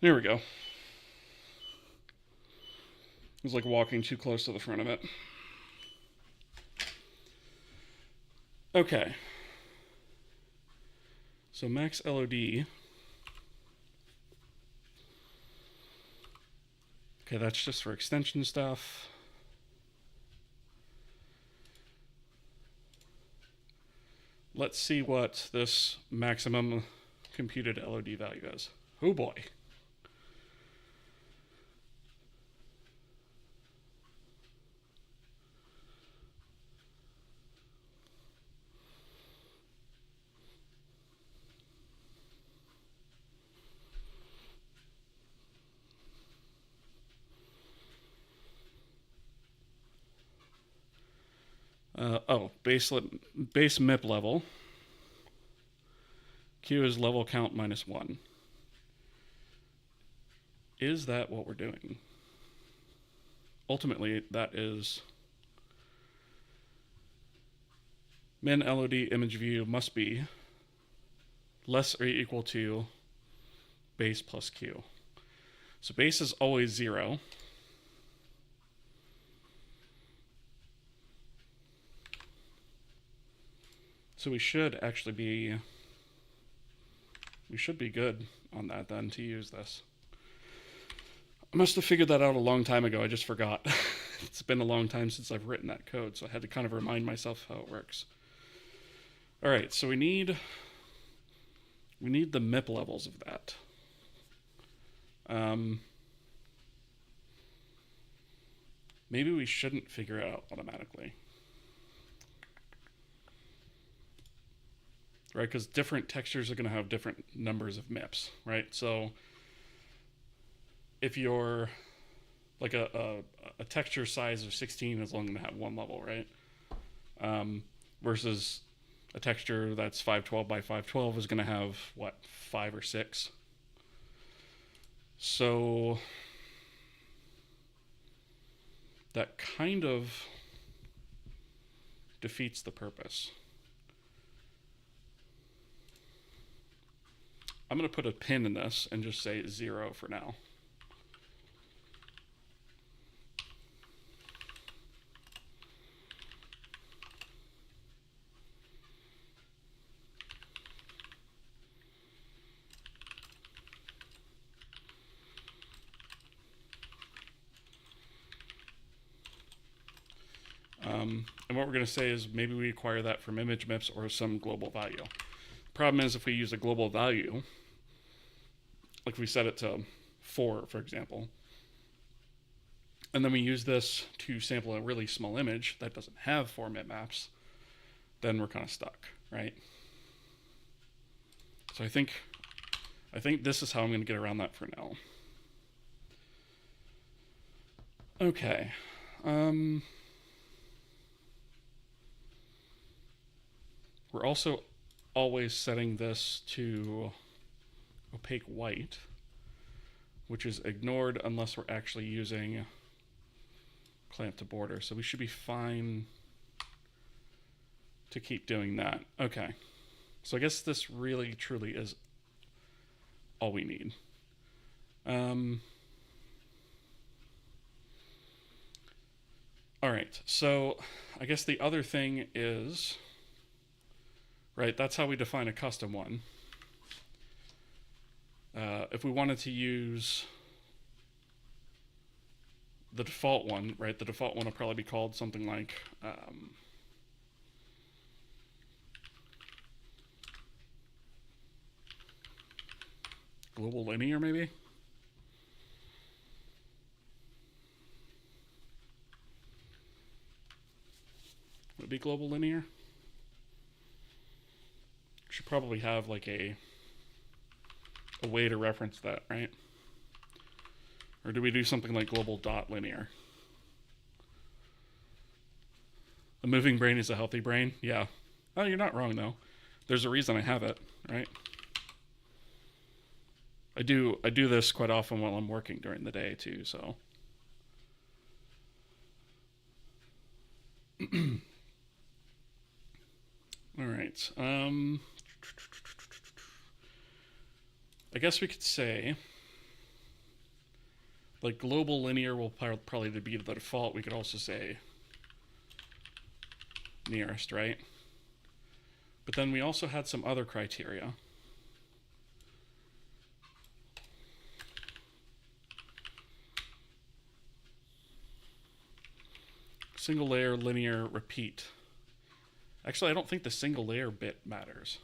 There we go. It was like walking too close to the front of it. Okay. So max LOD. Okay, that's just for extension stuff. Let's see what this maximum computed LOD value is. Oh boy. Base MIP level. Q is level count -1. Is that what we're doing? Ultimately, that is min LOD image view must be less or equal to base plus Q. So base is always 0. So we should be good on that then to use this. I must have figured that out a long time ago. I just forgot. It's been a long time since I've written that code, so I had to kind of remind myself how it works. All right, so we need the MIP levels of that. Maybe we shouldn't figure it out automatically. Right, because different textures are going to have different numbers of MIPs, right? So if you're like a texture size of 16 is only going to have one level, right? Versus a texture that's 512 by 512 is going to have, what, 5 or 6? So that kind of defeats the purpose. I'm going to put a pin in this and just say 0 for now. And what we're going to say is maybe we acquire that from image MIPS or some global value. Problem is if we use a global value, like we set it to 4, for example, and then we use this to sample a really small image that doesn't have 4 MIP maps, then we're kind of stuck, right? So I think this is how I'm going to get around that for now. Okay. We're also always setting this to opaque white, which is ignored unless we're actually using clamp to border. So we should be fine to keep doing that. Okay. So I guess this really truly is all we need. All right. So I guess the other thing is, right, that's how we define a custom one. If we wanted to use the default one, right, the default one will probably be called something like global linear, maybe? Would it be global linear? Should probably have like a way to reference that, right? Or do we do something like global dot linear? A moving brain is a healthy brain? Yeah. Oh, you're not wrong though. There's a reason I have it, right? I do this quite often while I'm working during the day too, so. All right. I guess we could say, like, global linear will probably be the default. We could also say nearest, right? But then we also had some other criteria. Single layer, linear, repeat. Actually, I don't think the single layer bit matters.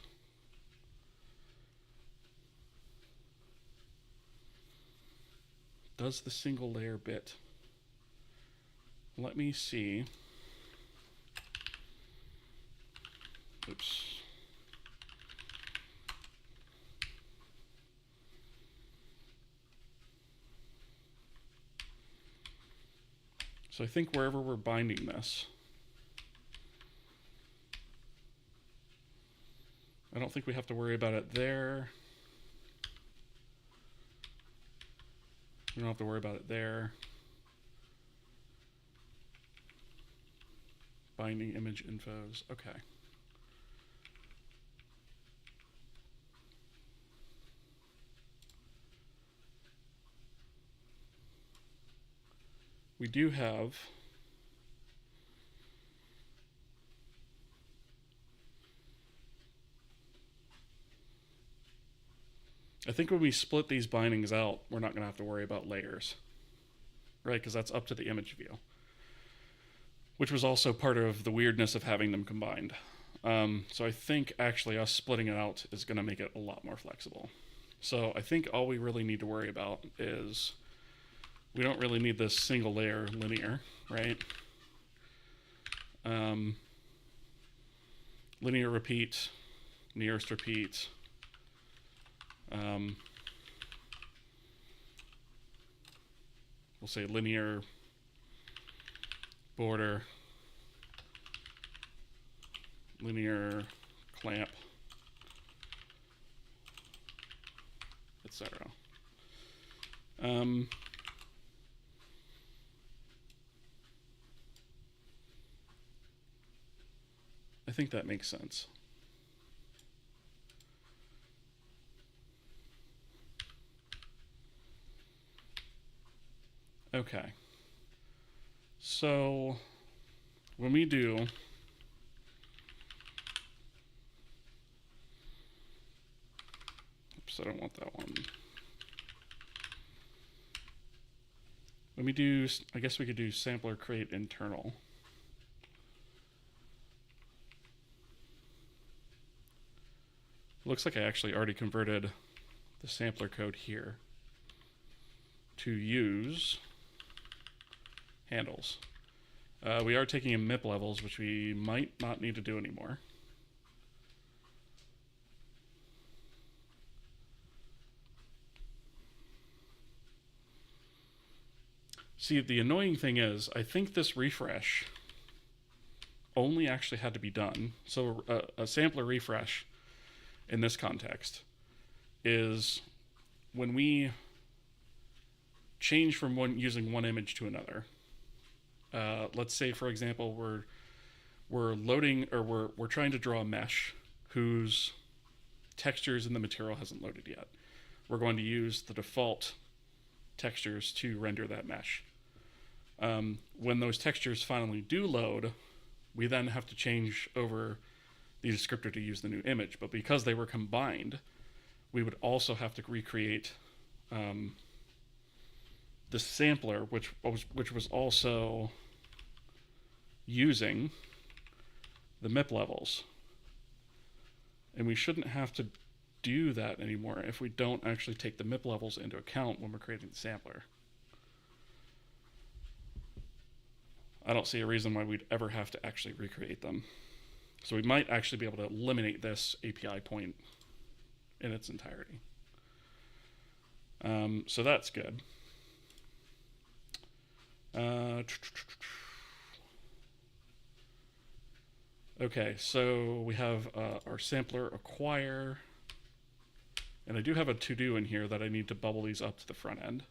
Does the single layer bit? Let me see. Oops. So I think wherever we're binding this, I don't think we have to worry about it there. We don't have to worry about it there. Binding image infos. Okay. We do have I think when we split these bindings out, we're not going to have to worry about layers, right? Because that's up to the image view, which was also part of the weirdness of having them combined. So I think actually us splitting it out is going to make it a lot more flexible. So I think all we really need to worry about is we don't really need this single layer linear, right? Linear repeat, nearest repeat. We'll say linear border, linear clamp, etc. I think that makes sense. Okay. So when we do oops, I don't want that one. When we do, I guess we could do sampler create internal. Looks like I actually already converted the sampler code here to use handles. We are taking in MIP levels, which we might not need to do anymore. See, the annoying thing is, I think this refresh only actually had to be done. So a sampler refresh in this context is when we change from using one image to another. Let's say, for example, we're loading or we're trying to draw a mesh whose textures in the material hasn't loaded yet. We're going to use the default textures to render that mesh. When those textures finally do load, we then have to change over the descriptor to use the new image. But because they were combined, we would also have to recreate the sampler, which was also using the MIP levels. And we shouldn't have to do that anymore if we don't actually take the MIP levels into account when we're creating the sampler. I don't see a reason why we'd ever have to actually recreate them. So we might actually be able to eliminate this API point in its entirety. So that's good. Okay, so we have our sampler acquire, and I do have a to-do in here that I need to bubble these up to the front end.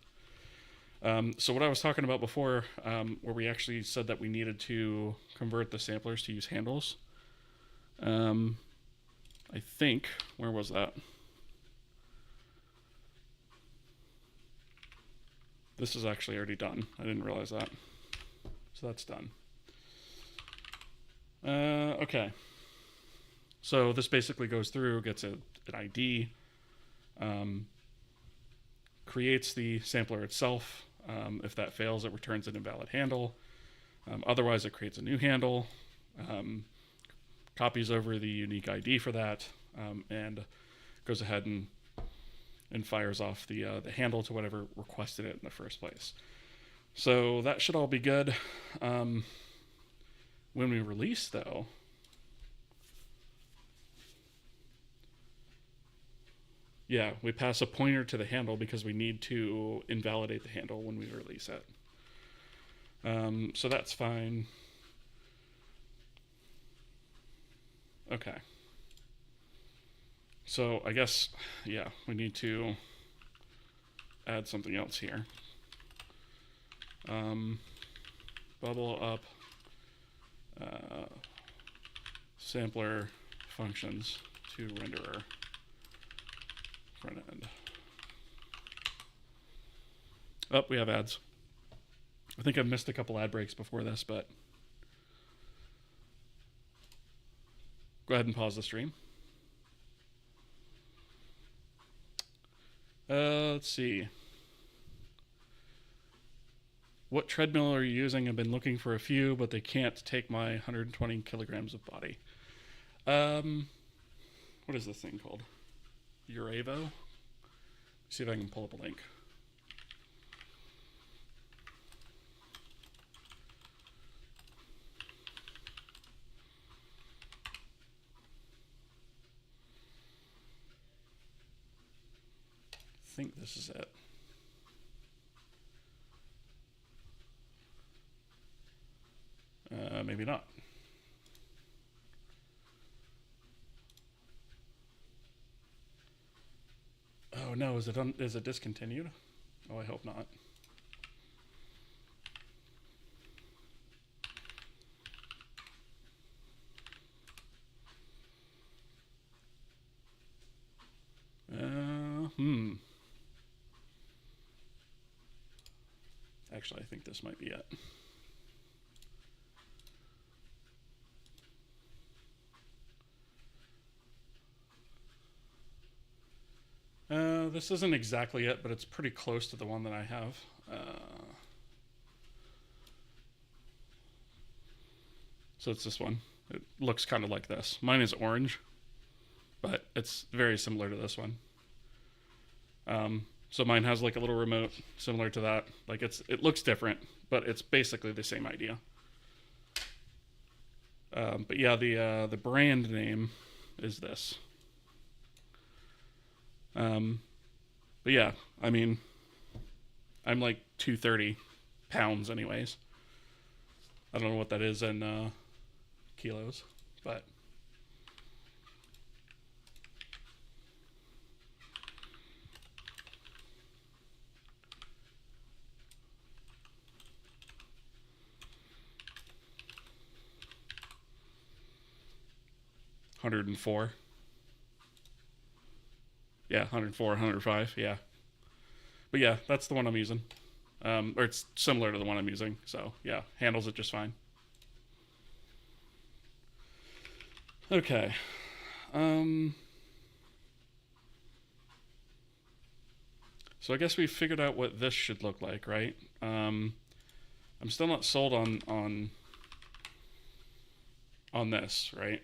So what I was talking about before, where we actually said that we needed to convert the samplers to use handles, I think, where was that? This is actually already done. I didn't realize that. So that's done. Okay. So this basically goes through, gets an ID, creates the sampler itself. If that fails, it returns an invalid handle. Otherwise, it creates a new handle, copies over the unique ID for that, and goes ahead and fires off the handle to whatever requested it in the first place. So that should all be good. When we release, though, yeah, we pass a pointer to the handle because we need to invalidate the handle when we release it. So that's fine. Okay. So I guess, yeah, we need to add something else here. Bubble up sampler functions to renderer front end. Oh, we have ads. I think I've missed a couple ad breaks before this, but go ahead and pause the stream. Let's see. What treadmill are you using? I've been looking for a few, but they can't take my 120 kilograms of body. What is this thing called? Uravo? See if I can pull up a link. I think this is it. Maybe not. Oh no, is it discontinued? Oh, I hope not. Actually, I think this might be it. This isn't exactly it, but it's pretty close to the one that I have. So it's this one. It looks kind of like this. Mine is orange, but it's very similar to this one. So mine has like a little remote similar to that. Like it looks different, but it's basically the same idea. But yeah, the brand name is this. But yeah, I mean, I'm like 230 pounds anyways. I don't know what that is in kilos, but $104. Yeah, 104, 105, yeah. But yeah, that's the one I'm using. Or it's similar to the one I'm using, so yeah, handles it just fine. Okay. So I guess we figured out what this should look like, right? I'm still not sold on this, right?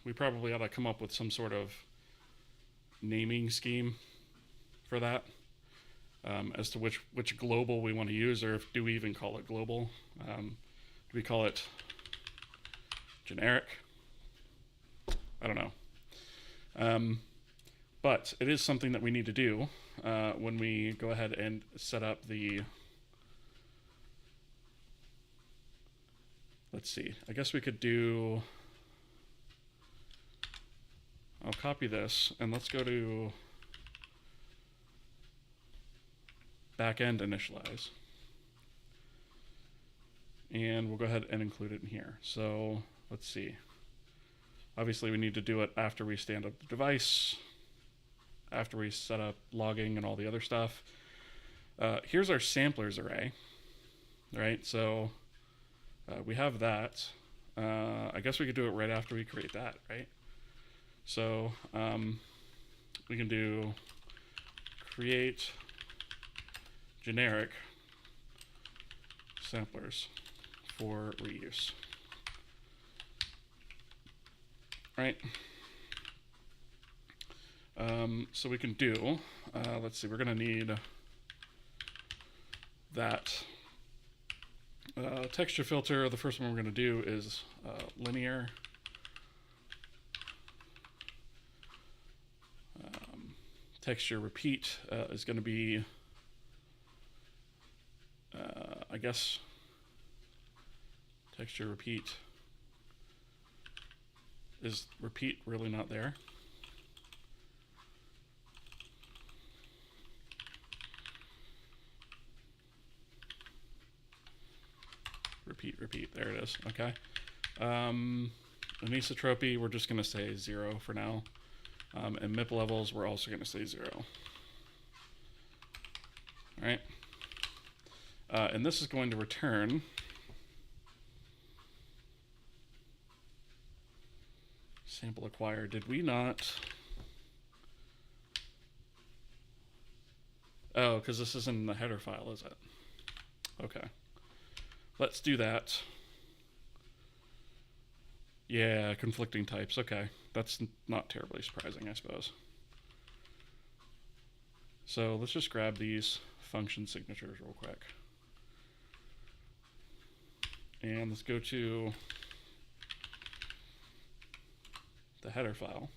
We probably ought to come up with some sort of naming scheme for that, as to which global we want to use, or do we even call it global? Do we call it generic? I don't know. But it is something that we need to do when we go ahead and set up the... Let's see. I guess we could do... I'll copy this, and let's go to backend initialize. And we'll go ahead and include it in here. So let's see. Obviously, we need to do it after we stand up the device, after we set up logging and all the other stuff. Here's our samplers array, right? So we have that. I guess we could do it right after we create that, right? So we can do create generic samplers for reuse. Right. So we can do, let's see, we're going to need that texture filter. The first one we're going to do is linear. Texture repeat is going to be, I guess, texture repeat. Is repeat really not there? repeat, repeat. There it is. Okay. Anisotropy, we're just going to say 0 for now. And MIP levels, we're also going to say 0. All right. And this is going to return sample acquired. Did we not? Oh, because this is in the header file, is it? Okay. Let's do that. Yeah, conflicting types. Okay. That's not terribly surprising, I suppose. So let's just grab these function signatures real quick. And let's go to the header file.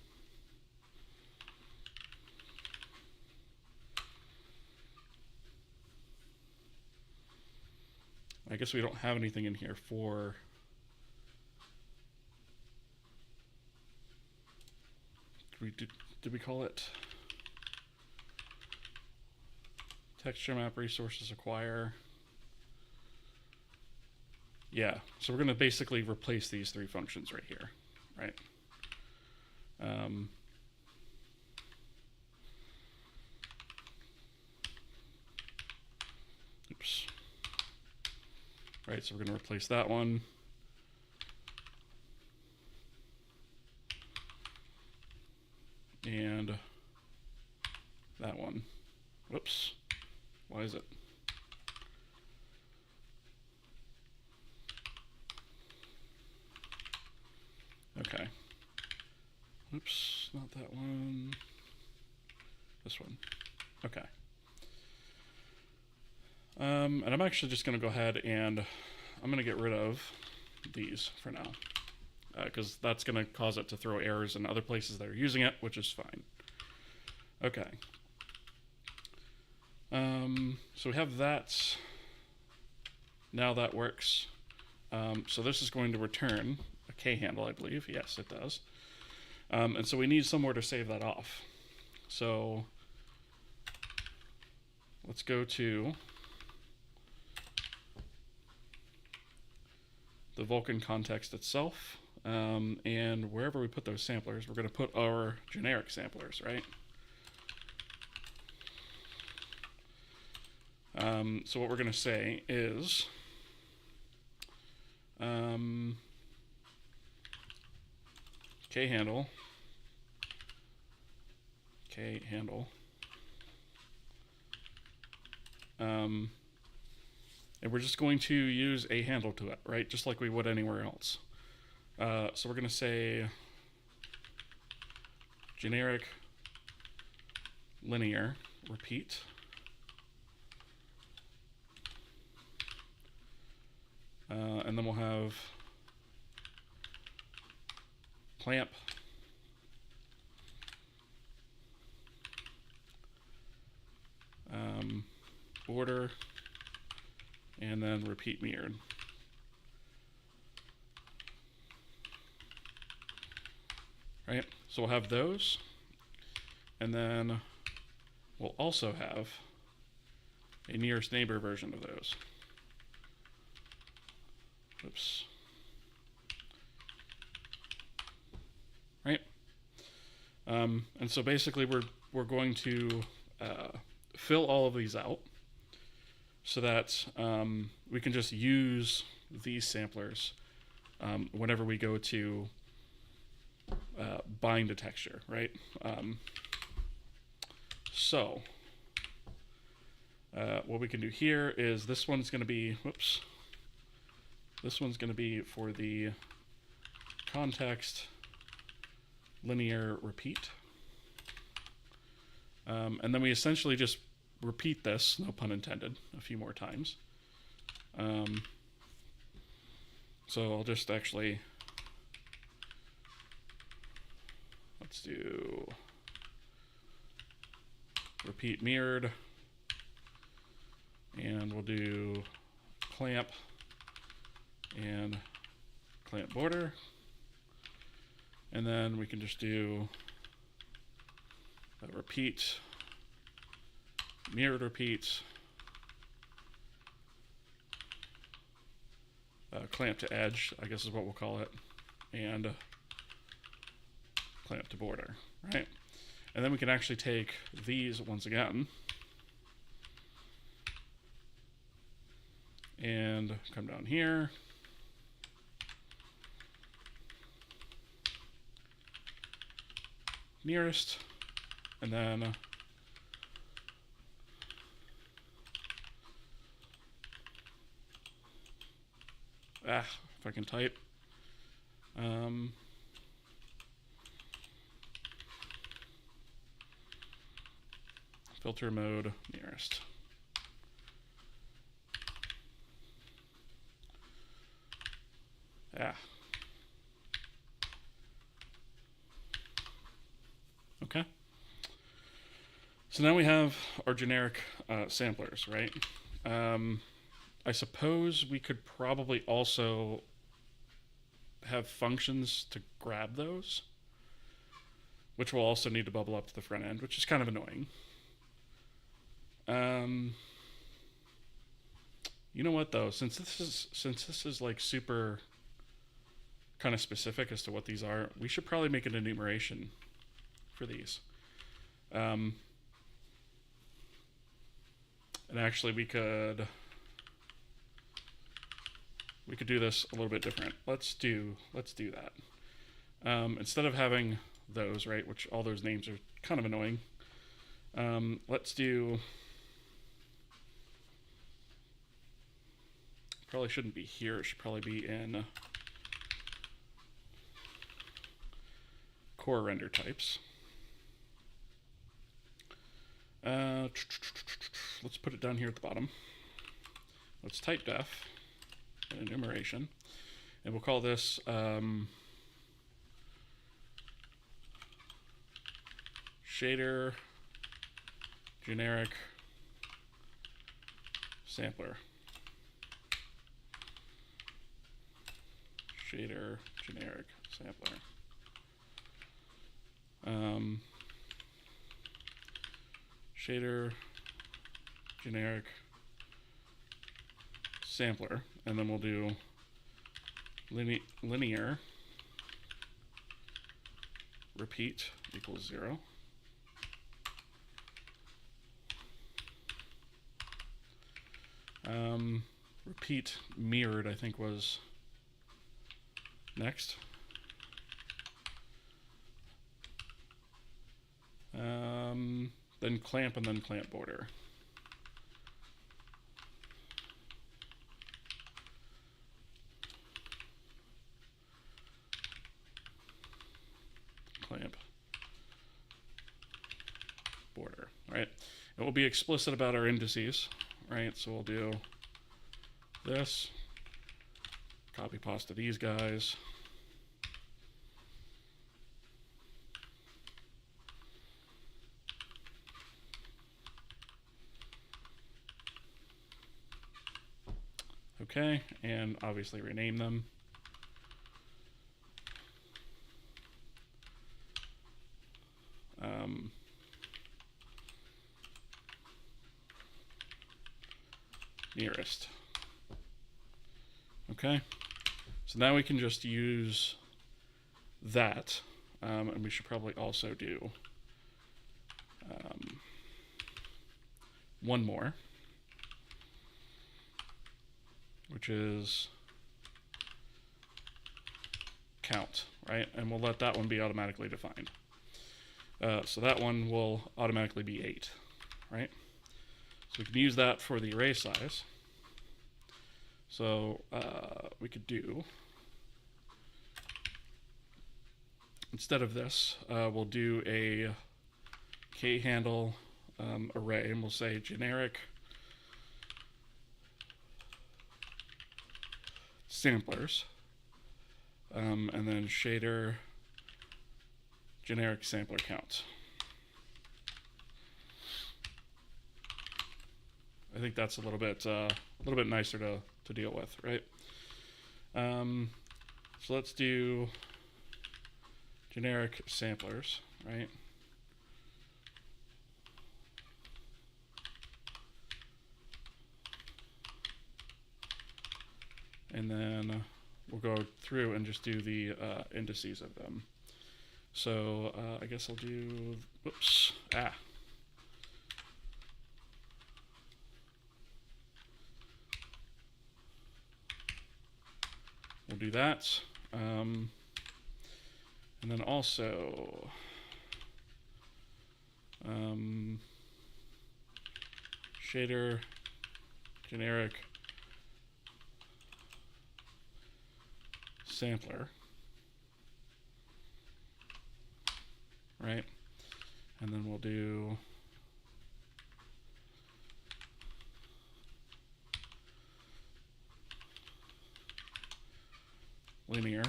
I guess we don't have anything in here for did we call it texture map resources acquire? Yeah, so we're going to basically replace these 3 functions right here, right? Oops. Right, so we're going to replace that one. And that one. Whoops. Why is it? Okay. Oops, not that one. This one. Okay. And I'm actually just going to go ahead and I'm going to get rid of these for now. Because that's going to cause it to throw errors in other places that are using it, which is fine. Okay. So we have that. Now that works. So this is going to return a K handle, I believe. Yes, it does. And so we need somewhere to save that off. So let's go to the Vulkan context itself. And wherever we put those samplers, we're going to put our generic samplers, right? So what we're going to say is K handle, and we're just going to use a handle to it, right? Just like we would anywhere else. So we're going to say generic linear repeat. And then we'll have clamp border, and then repeat mirrored. Right, so we'll have those, and then we'll also have a nearest neighbor version of those. Oops. Right, and so basically we're going to fill all of these out so that we can just use these samplers whenever we go to bind a texture, right? So what we can do here is this one's going to be, whoops, this one's going to be for the context linear repeat. And then we essentially just repeat this, no pun intended, a few more times. So I'll just actually, let's do repeat mirrored, and we'll do clamp and clamp border, and then we can just do a repeat, mirrored repeats, clamp to edge, I guess is what we'll call it, and clamp to border, right? And then we can actually take these once again and come down here. Nearest, and then if I can type. Filter mode nearest. Okay. So now we have our generic samplers, right? I suppose we could probably also have functions to grab those, which will also need to bubble up to the front end, which is kind of annoying. You know what though? Since this is like super kind of specific as to what these are, we should probably make an enumeration for these. And actually we could do this a little bit different. Let's do that. Instead of having those, right, which all those names are kind of annoying, let's do, probably shouldn't be here, it should probably be in core render types. Let's put it down here at the bottom. Let's type def and enumeration, and we'll call this shader generic sampler. Shader generic sampler. Shader generic sampler, and then we'll do linear repeat equals 0. Repeat mirrored, I think, was next. Then clamp and then clamp border. Clamp border, right? And we'll be explicit about our indices, right? So we'll do this, copy pasta these guys. Okay, and obviously rename them. Nearest. Okay, so now we can just use that, and we should probably also do one more, which is count, right? And we'll let that one be automatically defined. So that one will automatically be 8, right? So we can use that for the array size. So we could do, instead of this, we'll do a k-handle array, and we'll say generic samplers, and then shader generic sampler count. I think that's a little bit nicer to deal with, right? So let's do generic samplers, right? and then we'll go through and just do the indices of them. So I guess I'll do, whoops, we'll do that. And then also, shader, generic, sampler, right? And then we'll do linear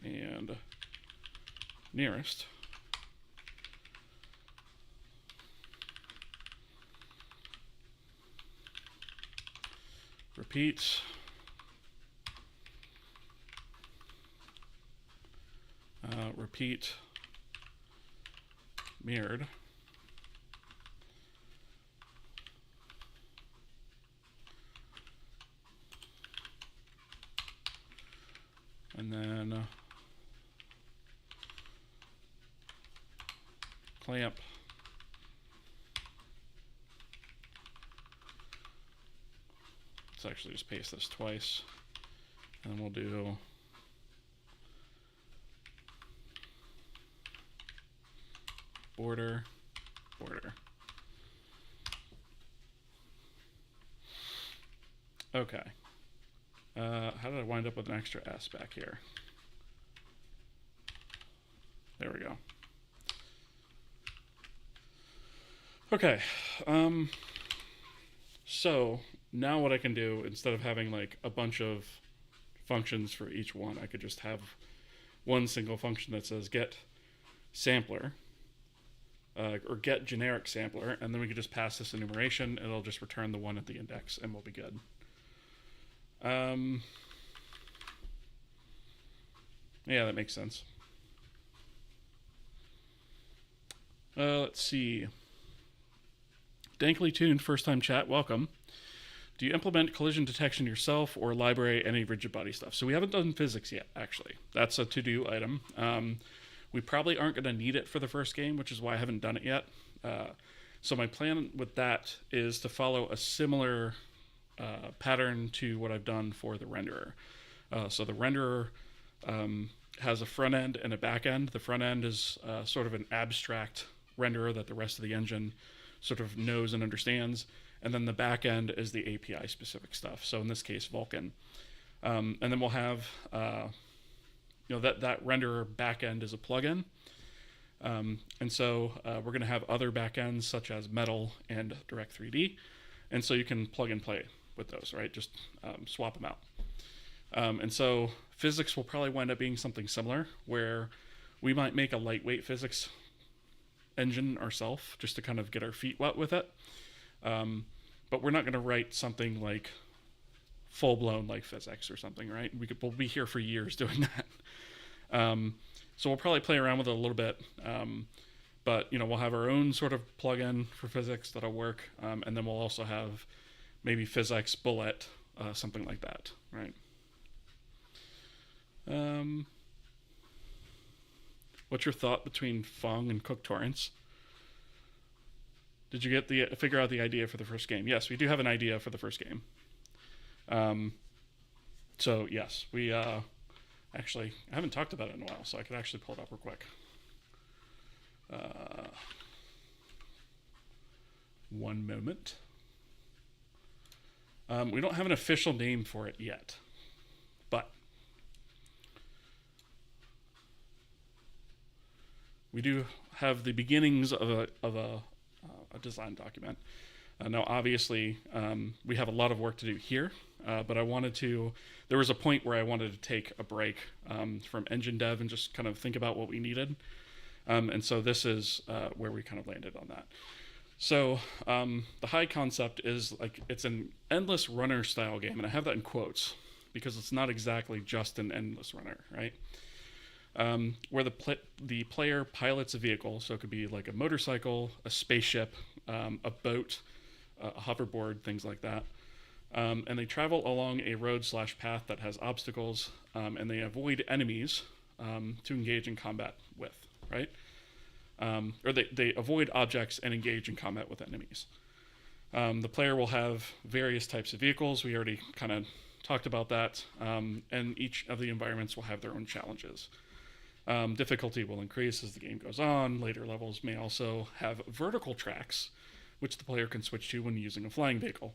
and nearest. Repeat. Repeat mirrored. And then clamp. Let's actually just paste this twice. And then we'll do border, border. Okay. How did I wind up with an extra S back here? There we go. Okay. So now what I can do, instead of having like a bunch of functions for each one, I could just have one single function that says get sampler, or get generic sampler, and then we could just pass this enumeration, and it'll just return the one at the index, and we'll be good. Yeah, that makes sense. Let's see. Dankly tuned first time chat, welcome. Do you implement collision detection yourself or library any rigid body stuff? So we haven't done physics yet, actually. That's a to-do item. We probably aren't going to need it for the first game, which is why I haven't done it yet. So my plan with that is to follow a similar pattern to what I've done for the renderer. So the renderer has a front end and a back end. The front end is sort of an abstract renderer that the rest of the engine sort of knows and understands. And then the back end is the API specific stuff. So in this case, Vulkan. And then we'll have, that renderer back end is a plugin. And so we're going to have other backends such as Metal and Direct3D. And so you can plug and play with those, right? Just swap them out. And so physics will probably wind up being something similar, where we might make a lightweight physics engine ourselves just to kind of get our feet wet with it. But we're not going to write something like full-blown like physics or something, right? We'll be here for years doing that. So we'll probably play around with it a little bit. But, we'll have our own sort of plugin for physics that'll work. And then we'll also have maybe physics bullet, something like that, right? What's your thought between Fong and Cook torrents? Did you figure out the idea for the first game? Yes, we do have an idea for the first game. So yes, we actually, I haven't talked about it in a while, so I could actually pull it up real quick. One moment. We don't have an official name for it yet, but we do have the beginnings of a design document. Now, obviously, we have a lot of work to do here, but there was a point where I wanted to take a break from engine dev and just kind of think about what we needed. And so this is where we kind of landed on that. So the high concept is it's an endless runner style game, and I have that in quotes because it's not exactly just an endless runner, right? Where the player pilots a vehicle, so it could be like a motorcycle, a spaceship, a boat, a hoverboard, things like that. And they travel along a road/path that has obstacles, and they avoid enemies to engage in combat with, right? Or they avoid objects and engage in combat with enemies. The player will have various types of vehicles. We already kind of talked about that. And each of the environments will have their own challenges. Difficulty will increase as the game goes on. Later levels may also have vertical tracks, which the player can switch to when using a flying vehicle.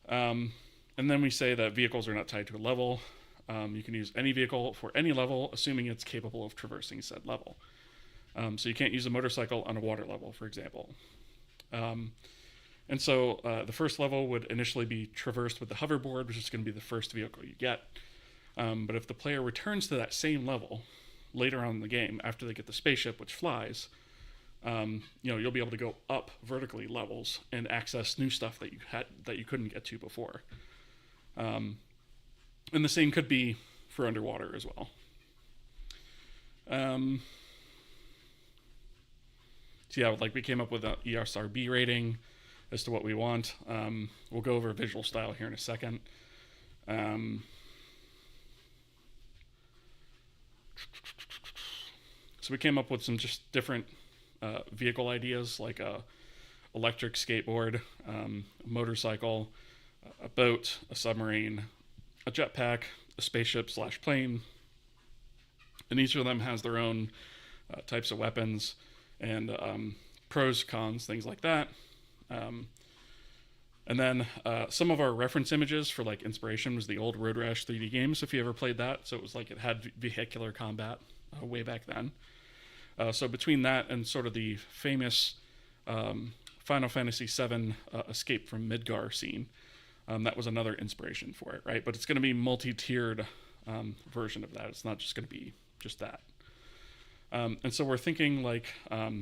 And then we say that vehicles are not tied to a level. You can use any vehicle for any level, assuming it's capable of traversing said level. So you can't use a motorcycle on a water level, for example. And so the first level would initially be traversed with the hoverboard, which is going to be the first vehicle you get. But if the player returns to that same level later on in the game, after they get the spaceship, which flies, you'll be able to go up vertically levels and access new stuff that you couldn't get to before. And the same could be for underwater as well. So yeah, like we came up with an ESRB rating as to what we want. We'll go over visual style here in a second. So we came up with some just different vehicle ideas, like a electric skateboard, a motorcycle, a boat, a submarine, a jetpack, a spaceship/plane, and each of them has their own types of weapons and pros, cons, things like that. And then some of our reference images for like inspiration was the old Road Rash 3D games, if you ever played that. So it was like it had vehicular combat way back then. So between that and sort of the famous Final Fantasy VII Escape from Midgar scene, that was another inspiration for it, right? But it's going to be multi-tiered version of that. It's not just going to be just that. And so we're thinking like,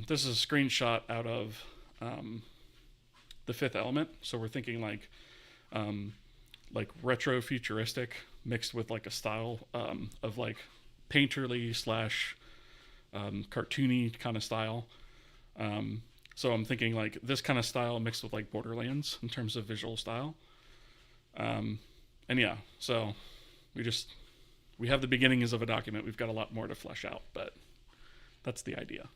this is a screenshot out of the Fifth Element. So we're thinking like retro futuristic mixed with like a style of like painterly / cartoony kind of style. So I'm thinking like this kind of style mixed with like Borderlands in terms of visual style. And yeah, so we have the beginnings of a document. We've got a lot more to flesh out, but that's the idea.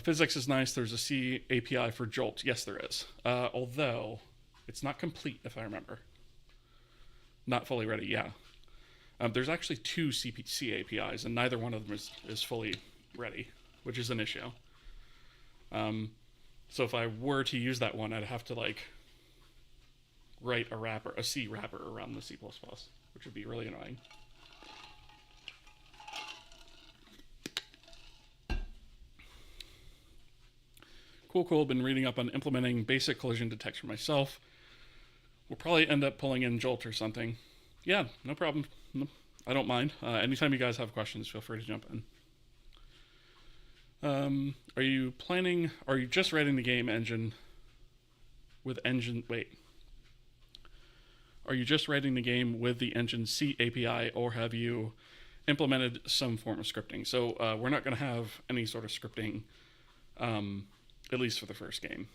Physics is nice. There's a C API for Jolt. Yes, there is. Although it's not complete, if I remember. Not fully ready, yeah. There's actually two C APIs, and neither one of them is fully ready, which is an issue. So if I were to use that one, I'd have to like write a C wrapper around the C++, which would be really annoying. Cool. Been reading up on implementing basic collision detection myself. We'll probably end up pulling in Jolt or something. Yeah, no problem. No, I don't mind. Anytime you guys have questions, feel free to jump in. Are you just writing the game engine with engine, are you just writing the game with the engine C API, or have you implemented some form of scripting? So we're not going to have any sort of scripting, at least for the first game.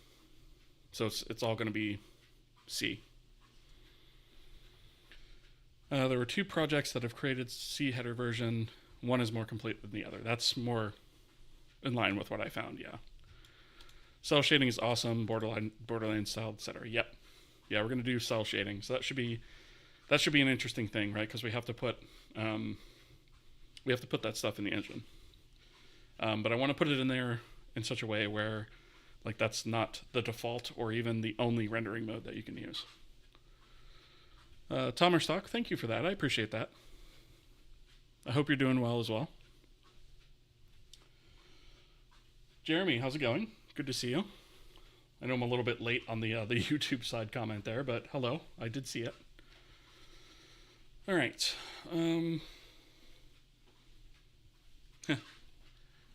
So it's all going to be C. There were two projects that have created C header version. One is more complete than the other. That's more in line with what I found, yeah. Cell shading is awesome, Borderlands style, etc. Yep. Yeah, we're going to do cell shading. So that should be an interesting thing, right? Because we have to put that stuff in the engine. But I want to put it in there in such a way where like that's not the default or even the only rendering mode that you can use. Tomerstock, thank you for that. I appreciate that. I hope you're doing well as well. Jeremy, how's it going? Good to see you. I know I'm a little bit late on the YouTube side comment there, but hello, I did see it. All right. You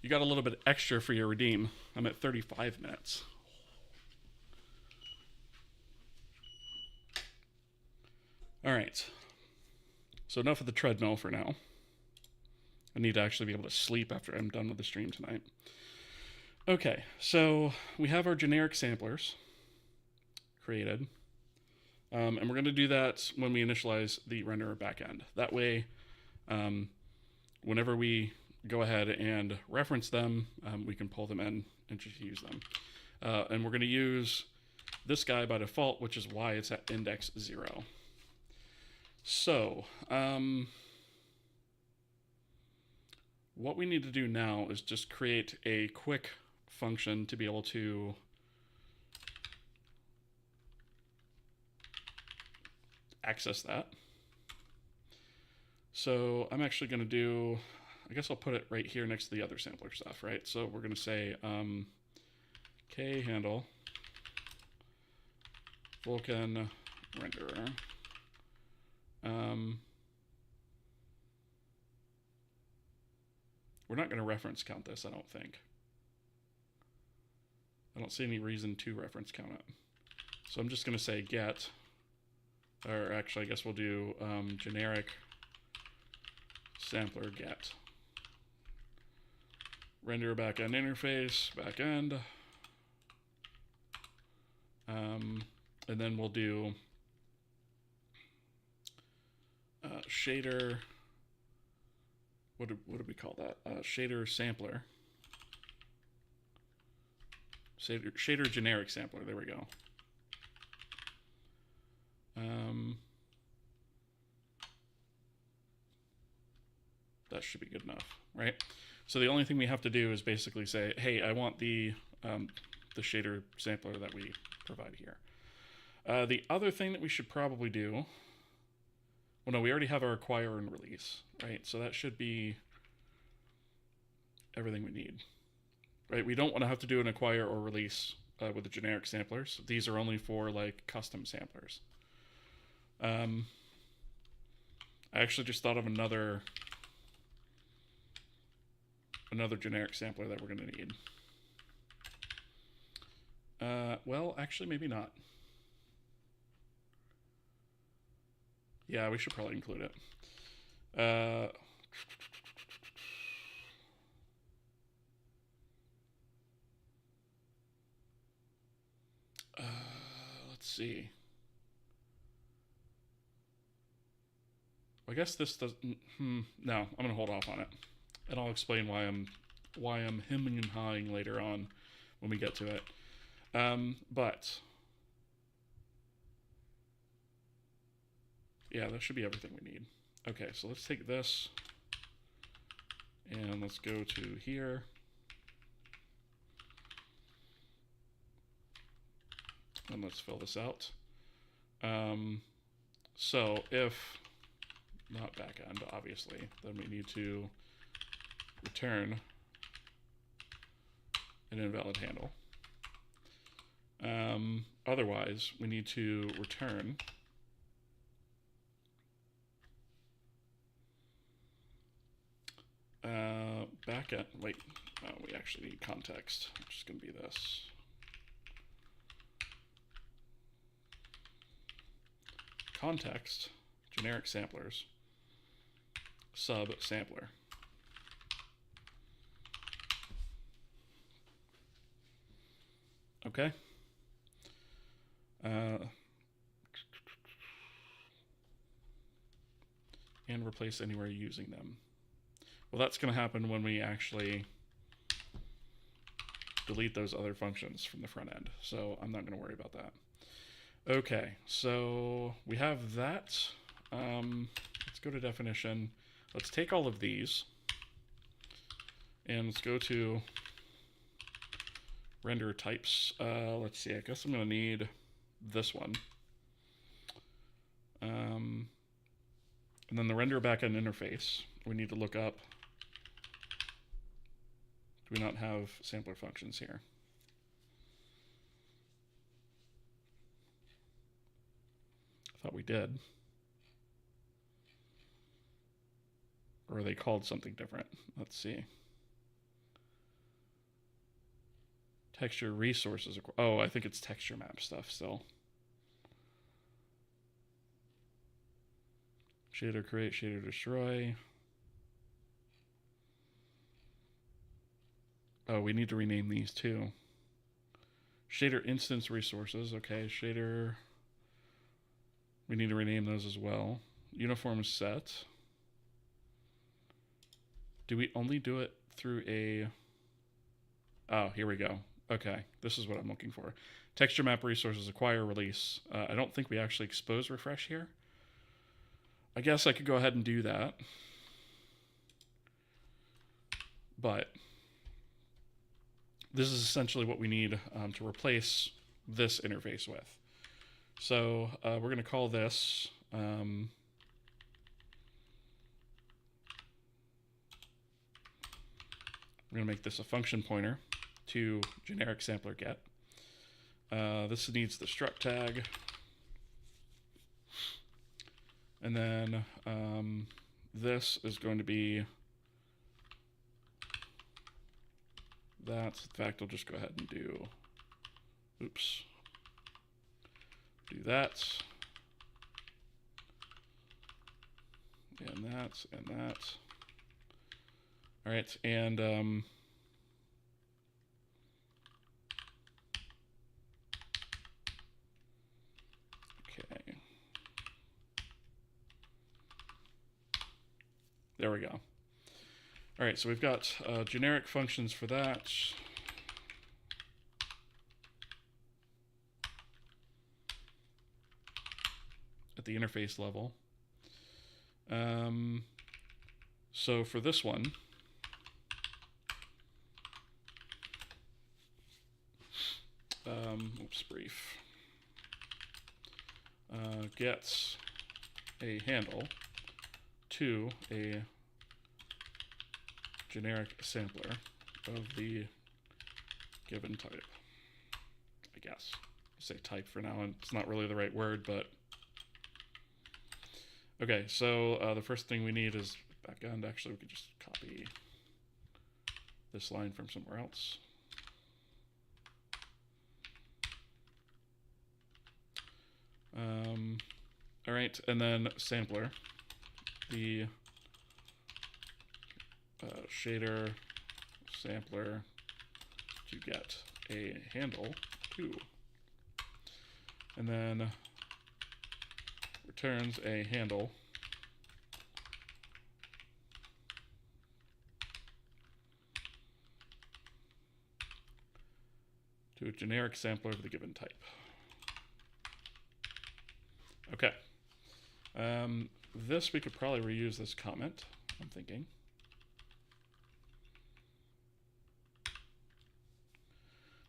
got a little bit extra for your redeem. I'm at 35 minutes. All right. So enough of the treadmill for now. I need to actually be able to sleep after I'm done with the stream tonight. Okay, so we have our generic samplers created. And we're going to do that when we initialize the renderer backend. That way, whenever we go ahead and reference them, we can pull them in and just use them. And we're going to use this guy by default, which is why it's at index 0. So, what we need to do now is just create a quick function to be able to access that. So I'm actually going to do, I guess I'll put it right here next to the other sampler stuff, right? So we're going to say k handle Vulkan renderer. We're not going to reference count this, I don't think. I don't see any reason to reference count it. So I'm just going to say get, or actually I guess we'll do generic sampler get. Render backend interface, backend. And then we'll do shader, what do we call that? Shader sampler. Shader generic sampler, there we go. That should be good enough, right? So the only thing we have to do is basically say, hey, I want the shader sampler that we provide here. The other thing that we should probably do, well, no, we already have our acquire and release, right? So that should be everything we need, right? We don't want to have to do an acquire or release with the generic samplers. These are only for like custom samplers. I actually just thought of another generic sampler that we're going to need. Well, actually, maybe not. Yeah, we should probably include it. Let's see. I guess this doesn't. No, I'm gonna hold off on it, and I'll explain why I'm hemming and hawing later on when we get to it. But yeah, that should be everything we need. Okay, so let's take this and let's go to here. And let's fill this out. So if not backend, obviously, then we need to return an invalid handle. Otherwise, we need to return backend. Wait, we actually need context, which is going to be this. Context, generic samplers, sub sampler. Okay. And replace anywhere using them. Well, that's going to happen when we actually delete those other functions from the front end. So I'm not going to worry about that. Okay, so we have that. Let's go to definition. Let's take all of these and let's go to render types. Let's see, I guess I'm going to need this one. And then the render backend interface, we need to look up. Do we not have sampler functions here? I thought we did. Or are they called something different? Let's see. Texture resources. Oh, I think it's texture map stuff still. Shader create, shader destroy. Oh, we need to rename these too. Shader instance resources. Okay, shader. We need to rename those as well. Uniform set. Do we only do it through a... Oh, here we go. Okay, this is what I'm looking for. Texture map resources, acquire, release. I don't think we actually expose refresh here. I guess I could go ahead and do that. But this is essentially what we need to replace this interface with. So we're going to call this... we're going to make this a function pointer to generic sampler get. This needs the struct tag. And then this is going to be that. In fact, I'll just go ahead and do, oops, do that. And that, and that. All right, and okay. There we go. All right, so we've got generic functions for that. At the interface level. So for this one, oops, brief, gets a handle to a generic sampler of the given type. I guess. I'll say type for now, and it's not really the right word, but okay, so the first thing we need is backend. Actually, we could just copy this line from somewhere else. All right, and then sampler, the shader sampler to get a handle to, and then returns a handle to a generic sampler of the given type. Okay. This we could probably reuse this comment, I'm thinking.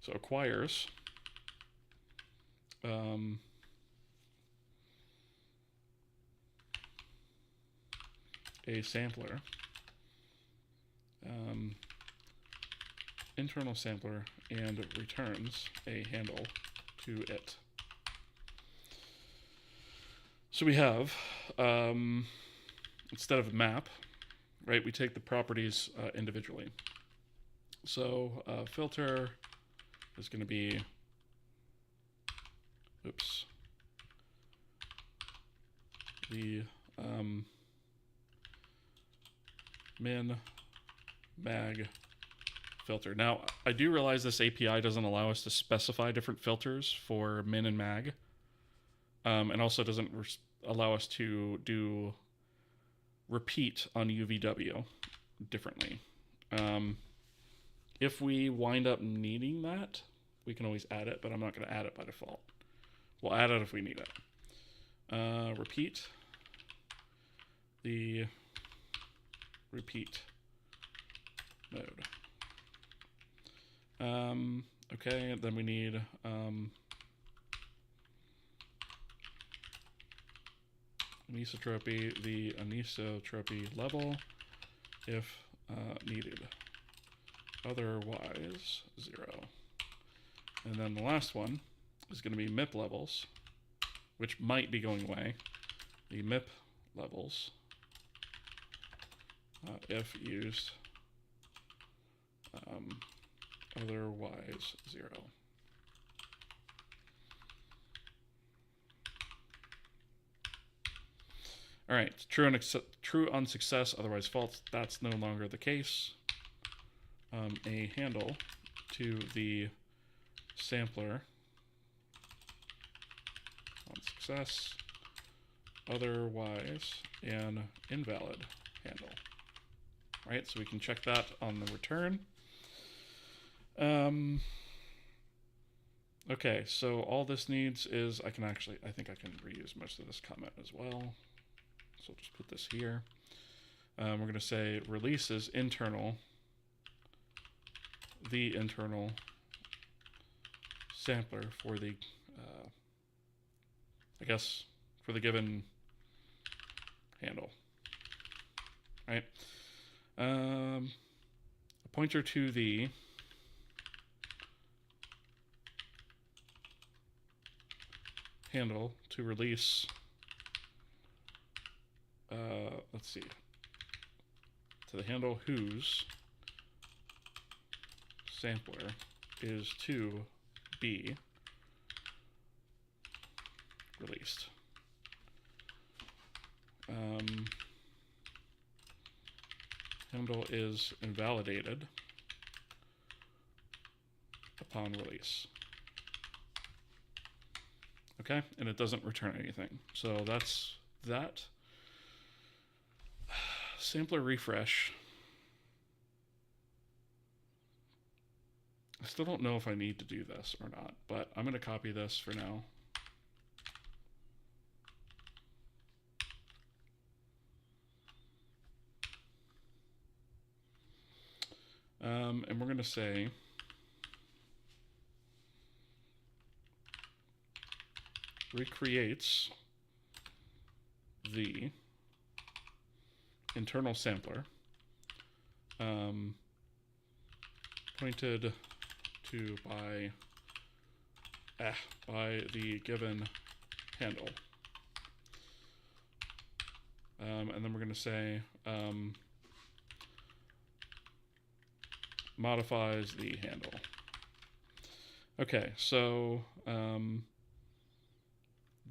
So acquires a sampler, internal sampler, and returns a handle to it. So we have, instead of map, right, we take the properties individually. So filter is going to be, oops, the min mag filter. Now, I do realize this API doesn't allow us to specify different filters for min and mag, and also doesn't allow us to do repeat on UVW differently. If we wind up needing that, we can always add it, but I'm not going to add it by default. We'll add it if we need it. Repeat the repeat mode. Okay, then we need anisotropy, the anisotropy level if needed. Otherwise, 0. And then the last one is going to be MIP levels, which might be going away. The MIP levels, if used, otherwise 0. All right, true on success, otherwise false. That's no longer the case. a handle to the sampler on success, otherwise an invalid handle. Right, so we can check that on the return. Okay, so all this needs is I think I can reuse most of this comment as well. So I'll just put this here. We're going to say release is internal, the internal sampler for the, I guess, for the given handle, right? A pointer to the handle to release, let's see, to the handle whose sampler is to be released. Handle is invalidated upon release. Okay, and it doesn't return anything. So that's that. Sampler refresh. I still don't know if I need to do this or not, but I'm going to copy this for now. And we're going to say recreates the internal sampler pointed to by the given handle. And then we're going to say modifies the handle. Okay, so the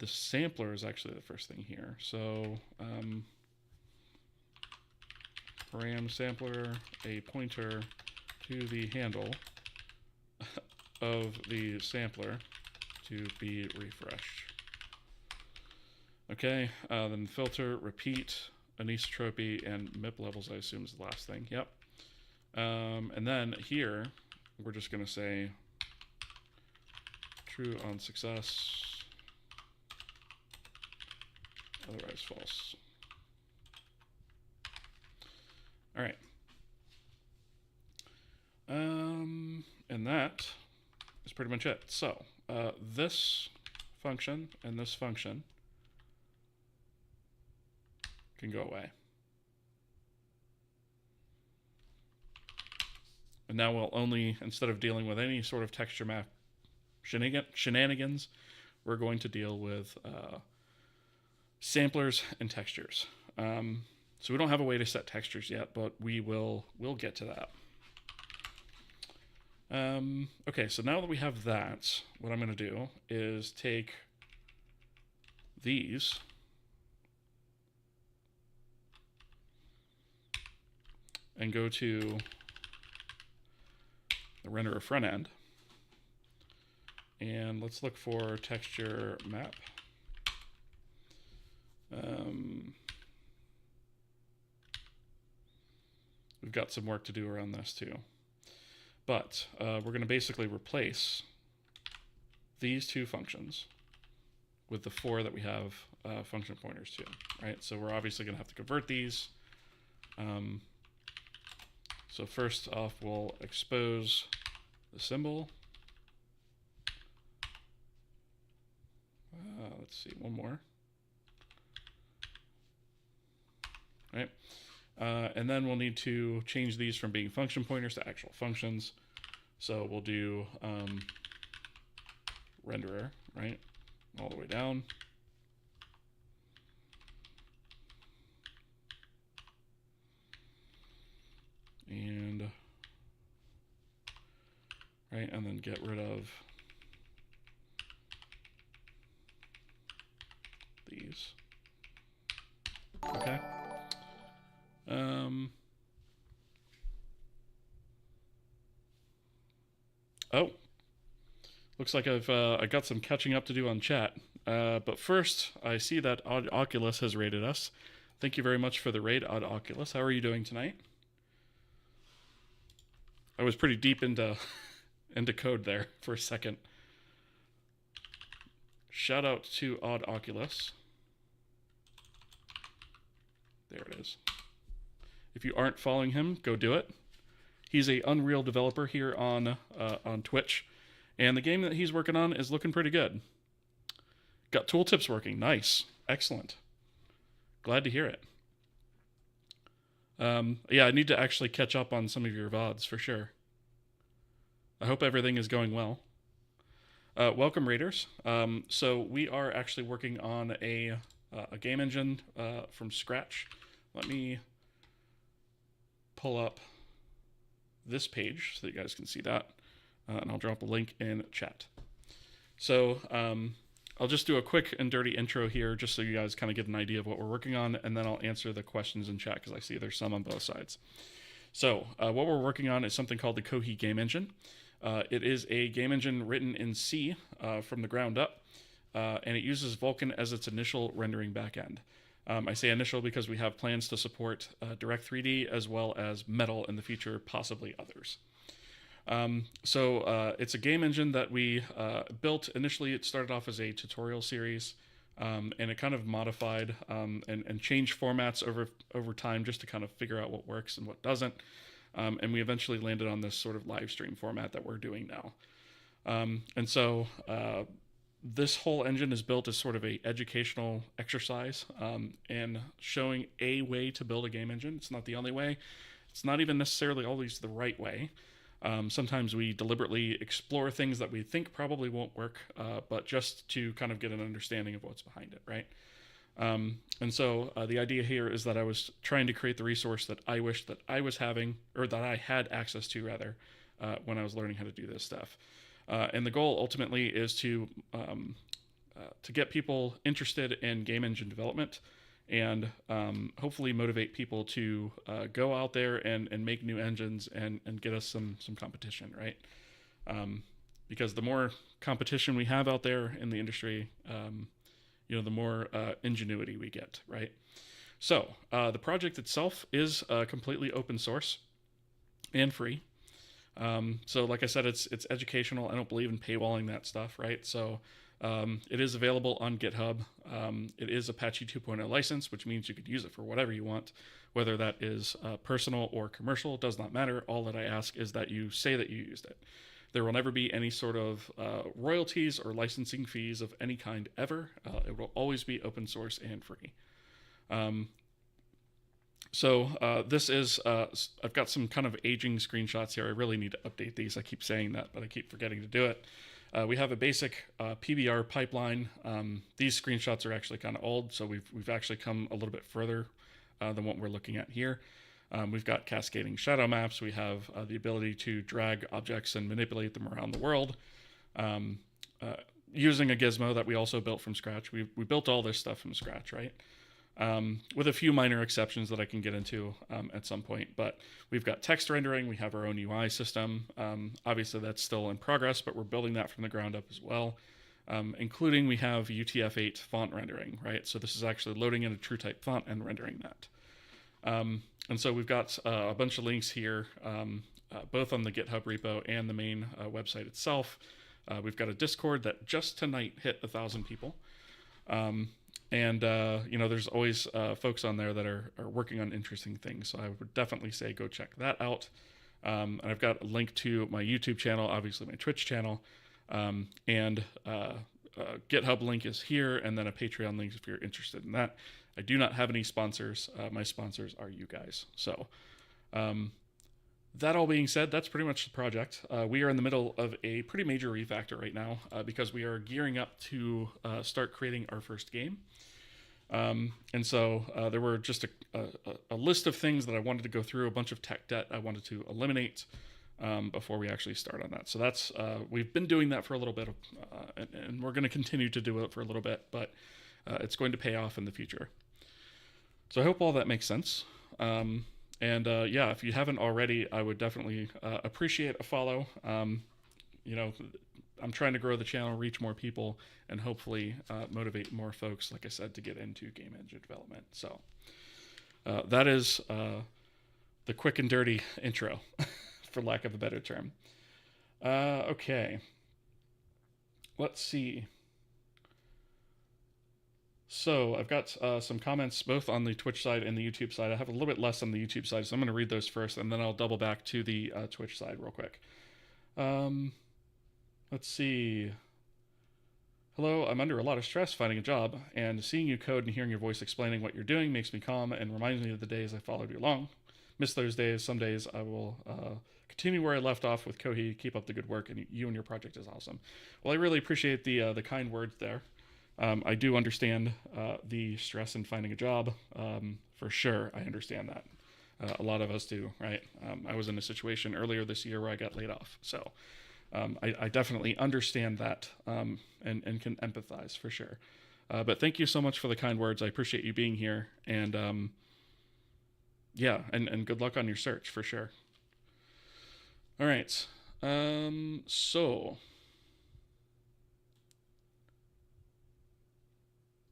sampler is actually the first thing here. So param sampler, a pointer to the handle of the sampler to be refreshed. Okay, then filter, repeat, anisotropy, and MIP levels, I assume is the last thing. Yep. And then here, we're just going to say true on success, otherwise false. All right. And that is pretty much it. So this function and this function can go away. And now we'll only, instead of dealing with any sort of texture map shenanigans, we're going to deal with samplers and textures. So we don't have a way to set textures yet, but we'll get to that. Okay, so now that we have that, what I'm going to do is take these and go to the renderer front end, and let's look for texture map. We've got some work to do around this too. But we're going to basically replace these two functions with the four that we have function pointers to, right? So we're obviously going to have to convert these. So first off, we'll expose the symbol. Let's see, one more. All right. And then we'll need to change these from being function pointers to actual functions. So we'll do renderer, right, all the way down. And, right, and then get rid of these. Okay. Oh, looks like I got some catching up to do on chat. But first, I see that Odd Oculus has raided us. Thank you very much for the raid, Odd Oculus. How are you doing tonight? I was pretty deep into into code there for a second. Shout out to Odd Oculus. There it is. If you aren't following him, go do it. He's a Unreal developer here on Twitch, and the game that he's working on is looking pretty good. Got tooltips working. Nice. Excellent. Glad to hear it. Yeah, I need to actually catch up on some of your VODs for sure. I hope everything is going well. Welcome, Raiders. So we are actually working on a game engine from scratch. Let me pull up this page so that you guys can see that, and I'll drop a link in chat. So I'll just do a quick and dirty intro here just so you guys kind of get an idea of what we're working on, and then I'll answer the questions in chat because I see there's some on both sides. So what we're working on is something called the Kohi game engine. It is a game engine written in C from the ground up, and it uses Vulkan as its initial rendering backend. I say initial because we have plans to support Direct 3D as well as Metal in the future, possibly others. So it's a game engine that we built. Initially, it started off as a tutorial series, and it kind of modified and changed formats over time just to kind of figure out what works and what doesn't. And we eventually landed on this sort of live stream format that we're doing now. And so this whole engine is built as sort of a educational exercise in showing a way to build a game engine. It's not the only way. It's not even necessarily always the right way. Sometimes we deliberately explore things that we think probably won't work, but just to kind of get an understanding of what's behind it, right? And so the idea here is that I was trying to create the resource that I wished that I was having, or that I had access to rather, when I was learning how to do this stuff. And the goal ultimately is to get people interested in game engine development, and hopefully motivate people to go out there and make new engines and get us some competition, right? Because the more competition we have out there in the industry, the more ingenuity we get, right? So the project itself is completely open source and free. So like I said, it's educational. I don't believe in paywalling that stuff, right? So it is available on GitHub. It is Apache 2.0 license, which means you could use it for whatever you want, whether that is personal or commercial. It does not matter. All that I ask is that you say that you used it. There will never be any sort of royalties or licensing fees of any kind ever. It will always be open source and free. So this is, I've got some kind of aging screenshots here. I really need to update these. I keep saying that, but I keep forgetting to do it. We have a basic PBR pipeline. These screenshots are actually kind of old, so we've actually come a little bit further than what we're looking at here. We've got cascading shadow maps. We have the ability to drag objects and manipulate them around the world using a gizmo that we also built from scratch. We built all this stuff from scratch, right? With a few minor exceptions that I can get into at some point. But we've got text rendering. We have our own UI system. Obviously, that's still in progress, but we're building that from the ground up as well. Including we have UTF-8 font rendering, right? So this is actually loading in a true type font and rendering that. And so we've got a bunch of links here, both on the GitHub repo and the main website itself. We've got a Discord that just tonight hit 1,000 people. There's always folks on there that are working on interesting things. So I would definitely say go check that out. And I've got a link to my YouTube channel, obviously my Twitch channel, and GitHub link is here, and then a Patreon link if you're interested in that. I do not have any sponsors. My sponsors are you guys. So that all being said, that's pretty much the project. We are in the middle of a pretty major refactor right now because we are gearing up to start creating our first game. And so there were just a list of things that I wanted to go through, a bunch of tech debt I wanted to eliminate before we actually start on that. So that's we've been doing that for a little bit, and we're going to continue to do it for a little bit, but it's going to pay off in the future. So I hope all that makes sense. If you haven't already, I would definitely appreciate a follow. I'm trying to grow the channel, reach more people, and hopefully motivate more folks, like I said, to get into game engine development. So that is the quick and dirty intro, for lack of a better term. Okay. Let's see. So I've got some comments both on the Twitch side and the YouTube side. I have a little bit less on the YouTube side, so I'm going to read those first, and then I'll double back to the Twitch side real quick. Let's see. Hello, I'm under a lot of stress finding a job, and seeing you code and hearing your voice explaining what you're doing makes me calm and reminds me of the days I followed you along. Miss those days. Some days I will continue where I left off with Kohi. Keep up the good work, and you and your project is awesome. Well, I really appreciate the kind words there. I do understand the stress in finding a job. For sure, I understand that. A lot of us do, right? I was in a situation earlier this year where I got laid off. So I definitely understand that and can empathize for sure. But thank you so much for the kind words. I appreciate you being here. And yeah, and good luck on your search for sure. All right. So...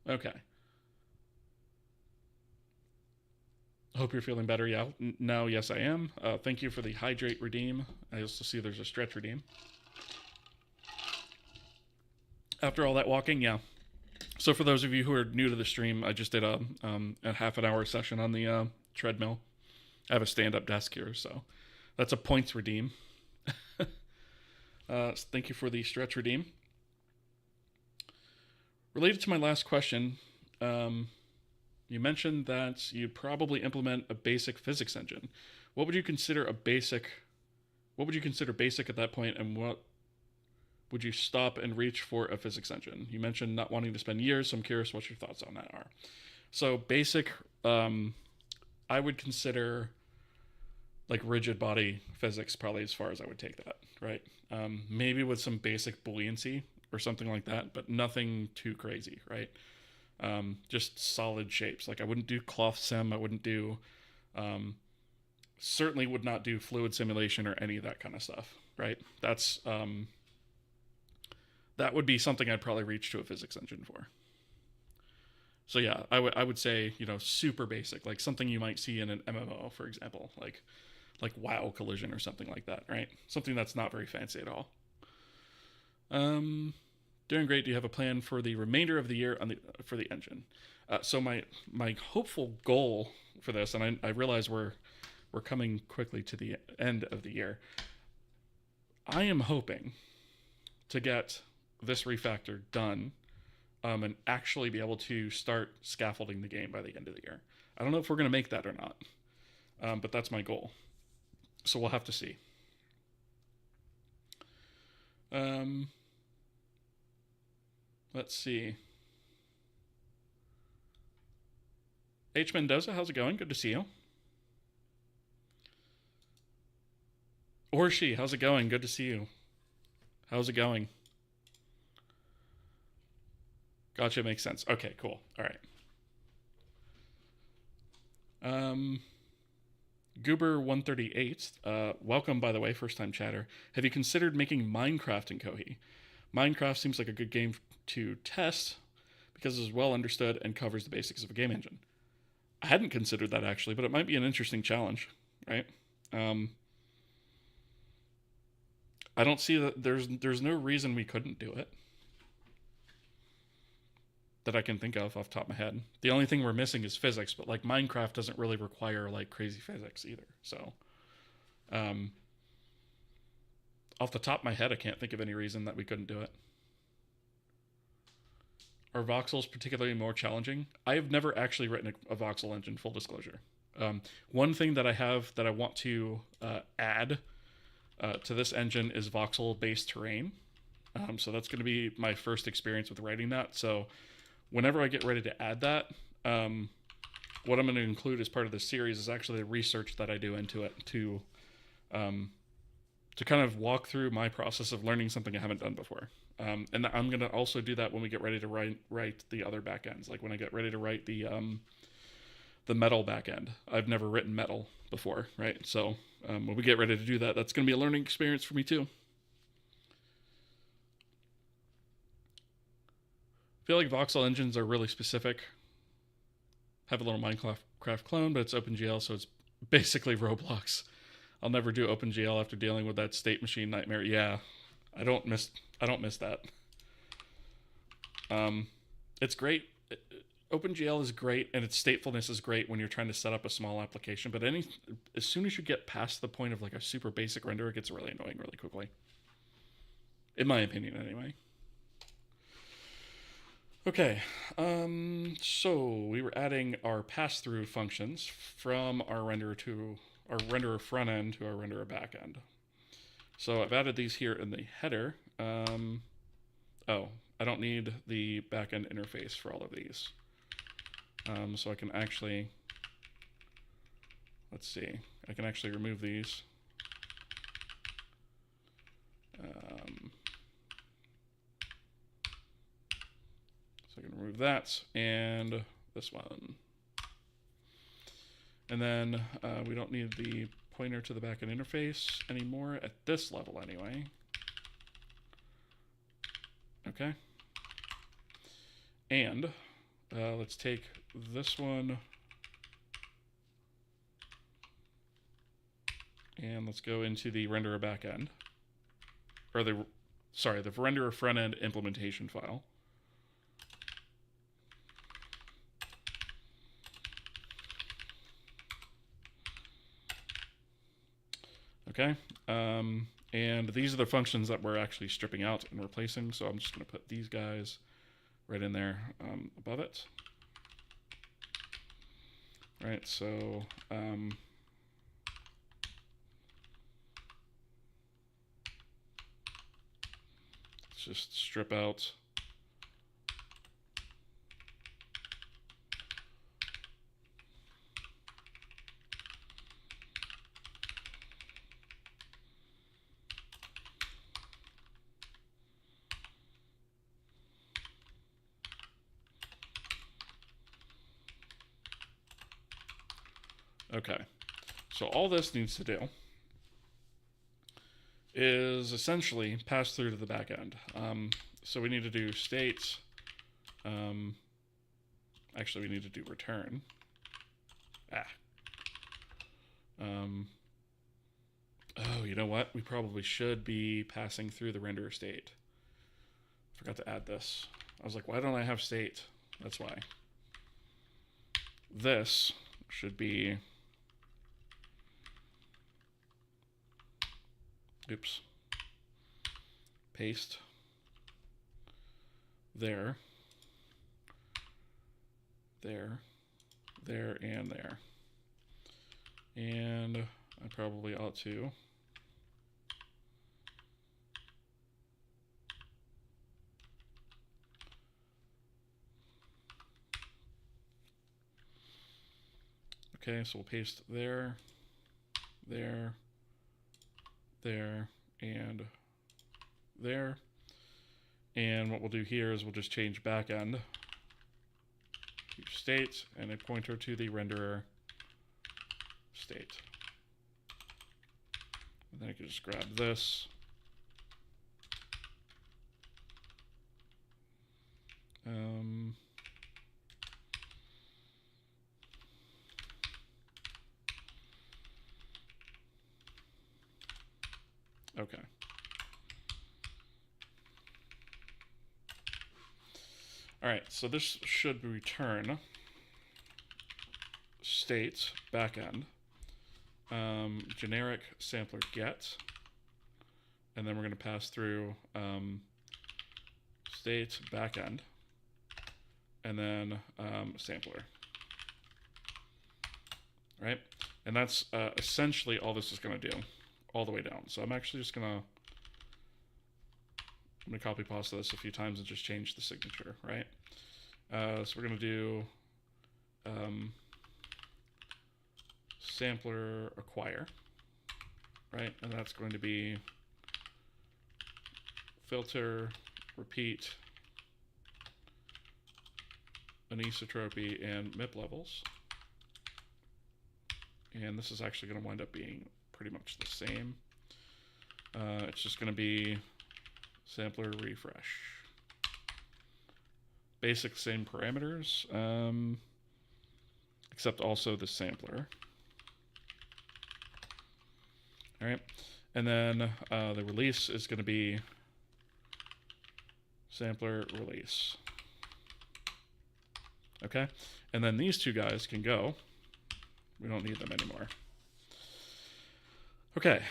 Okay. Hope you're feeling better. Yeah. No, yes, I am. Thank you for the hydrate redeem. I also see there's a stretch redeem. After all that walking, yeah. So for those of you who are new to the stream, I just did a half an hour session on the treadmill. I have a stand-up desk here, so that's a points redeem. Thank you for the stretch redeem. Related to my last question, you mentioned that you'd probably implement a basic physics engine. What would you consider basic at that point, and what would you stop and reach for a physics engine? You mentioned not wanting to spend years, so I'm curious what your thoughts on that are. So basic, I would consider like rigid body physics probably as far as I would take that, right? Maybe with some basic buoyancy or something like that, but nothing too crazy, right? Just solid shapes. Like I wouldn't do cloth sim. I wouldn't do, certainly would not do fluid simulation or any of that kind of stuff, right? That's, that would be something I'd probably reach to a physics engine for. So yeah, I would say, super basic, like something you might see in an MMO, for example, like WoW Collision or something like that, right? Something that's not very fancy at all. Doing great. Do you have a plan for the remainder of the year for the engine? So my hopeful goal for this, and I realize we're coming quickly to the end of the year. I am hoping to get this refactor done, and actually be able to start scaffolding the game by the end of the year. I don't know if we're going to make that or not, but that's my goal. So we'll have to see. Let's see. H. Mendoza, how's it going? Good to see you. Or she, how's it going? Good to see you. How's it going? Gotcha, makes sense. Okay, cool. All right. Goober138, welcome, by the way, first-time chatter. Have you considered making Minecraft in Kohi? Minecraft seems like a good game to test because it's well understood and covers the basics of a game engine. I hadn't considered that, actually, but it might be an interesting challenge, right? I don't see that there's no reason we couldn't do it that I can think of off the top of my head. The only thing we're missing is physics, but like Minecraft doesn't really require like crazy physics either. So, off the top of my head, I can't think of any reason that we couldn't do it. Are voxels particularly more challenging? I have never actually written a voxel engine, full disclosure. One thing that I have that I want to add to this engine is voxel-based terrain. So that's going to be my first experience with writing that. So whenever I get ready to add that, what I'm going to include as part of this series is actually the research that I do into it to kind of walk through my process of learning something I haven't done before. And I'm going to also do that when we get ready to write the other backends. Like when I get ready to write the metal backend. I've never written metal before, right? So when we get ready to do that, that's going to be a learning experience for me too. feel like voxel engines are really specific. Have a little Minecraft clone, but it's OpenGL, so it's basically Roblox. I'll never do OpenGL after dealing with that state machine nightmare. Yeah, I don't miss that. It's great. OpenGL is great, and its statefulness is great when you're trying to set up a small application. But as soon as you get past the point of like a super basic render, it gets really annoying really quickly. In my opinion, anyway. Okay, so we were adding our pass-through functions from our renderer front end to our renderer back end. So I've added these here in the header. Oh, I don't need the backend interface for all of these. So I can actually, let's see, I can actually remove these. So I can remove that and this one. And then we don't need the pointer to the backend interface anymore at this level anyway. Okay. And let's take this one and let's go into the renderer backend, or the renderer front end implementation file. Okay, and these are the functions that we're actually stripping out and replacing, so I'm just going to put these guys right in there above it. Right, so let's just strip out okay, so all this needs to do is essentially pass through to the back end. So we need to do state. Actually, we need to do return. Oh, you know what? We probably should be passing through the renderer state. Forgot to add this. I was like, why don't I have state? That's why. This should be... Oops. Paste. There. There. There and there. And I probably ought to... Okay, so we'll paste there, there, there, and there. And what we'll do here is we'll just change backend to state and a pointer to the renderer state. And then I can just grab this. Okay. All right, so this should return state backend, generic sampler get, and then we're going to pass through state backend, and then sampler. Right, and that's essentially all this is going to do, all the way down. So I'm actually just going to copy pasta this a few times and just change the signature, right? So we're going to do sampler acquire, right? And that's going to be filter, repeat, anisotropy, and MIP levels. And this is actually going to wind up being pretty much the same. It's just going to be sampler refresh. basic same parameters, except also the sampler. All right, and then the release is going to be sampler release. Okay, and then these two guys can go. We don't need them anymore. Okay,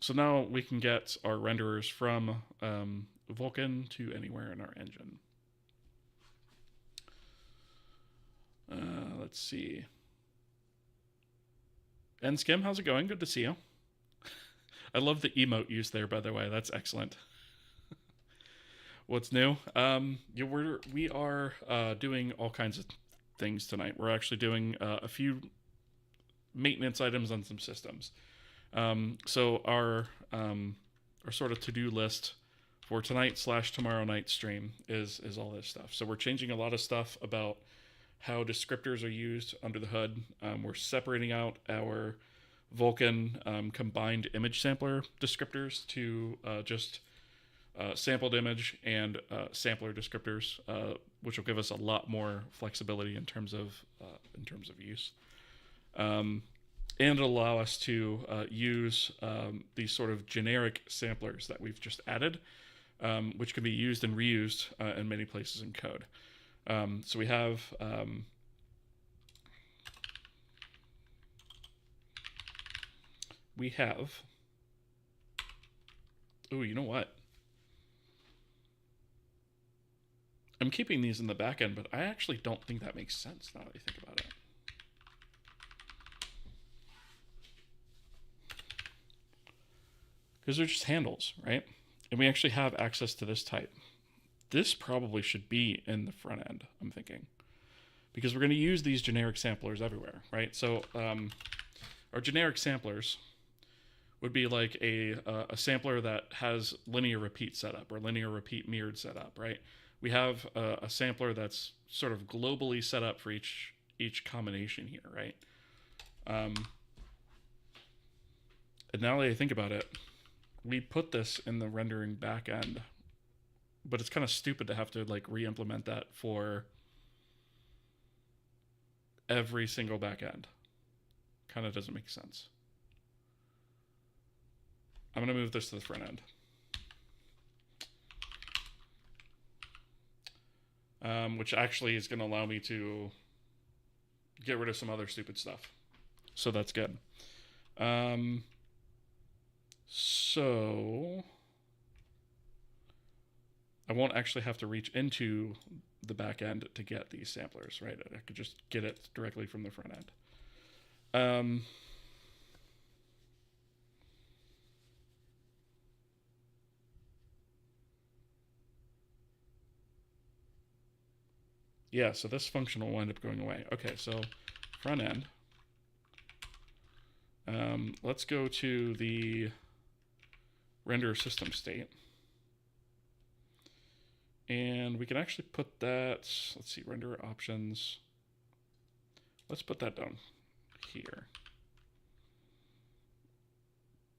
so now we can get our renderers from Vulkan to anywhere in our engine. Let's see. Nskim, how's it going? Good to see you. I love the emote use there, by the way. That's excellent. What's new? Yeah, we are doing all kinds of things tonight. We're actually doing a few maintenance items on some systems. So our sort of to-do list for tonight / tomorrow night stream is all this stuff. So we're changing a lot of stuff about how descriptors are used under the hood. We're separating out our Vulkan combined image sampler descriptors to just sampled image and sampler descriptors, which will give us a lot more flexibility in terms of use, and it'll allow us to use these sort of generic samplers that we've just added, which can be used and reused in many places in code. So we have oh, you know what? I'm keeping these in the back end, but I actually don't think that makes sense now that I think about it. Because they're just handles, right? And we actually have access to this type. This probably should be in the front end, I'm thinking. Because we're going to use these generic samplers everywhere, right? So our generic samplers would be like a sampler that has linear repeat setup or linear repeat mirrored setup, right? We have a sampler that's sort of globally set up for each combination here, right? And now that I think about it, we put this in the rendering backend, but it's kind of stupid to have to like re-implement that for every single backend. Kind of doesn't make sense. I'm going to move this to the front end, which actually is going to allow me to get rid of some other stupid stuff. So that's good. So I won't actually have to reach into the back end to get these samplers, right? I could just get it directly from the front end. Yeah, so this function will wind up going away. Okay, so front end. Let's go to the render system state. And we can actually put that, let's see, render options. Let's put that down here.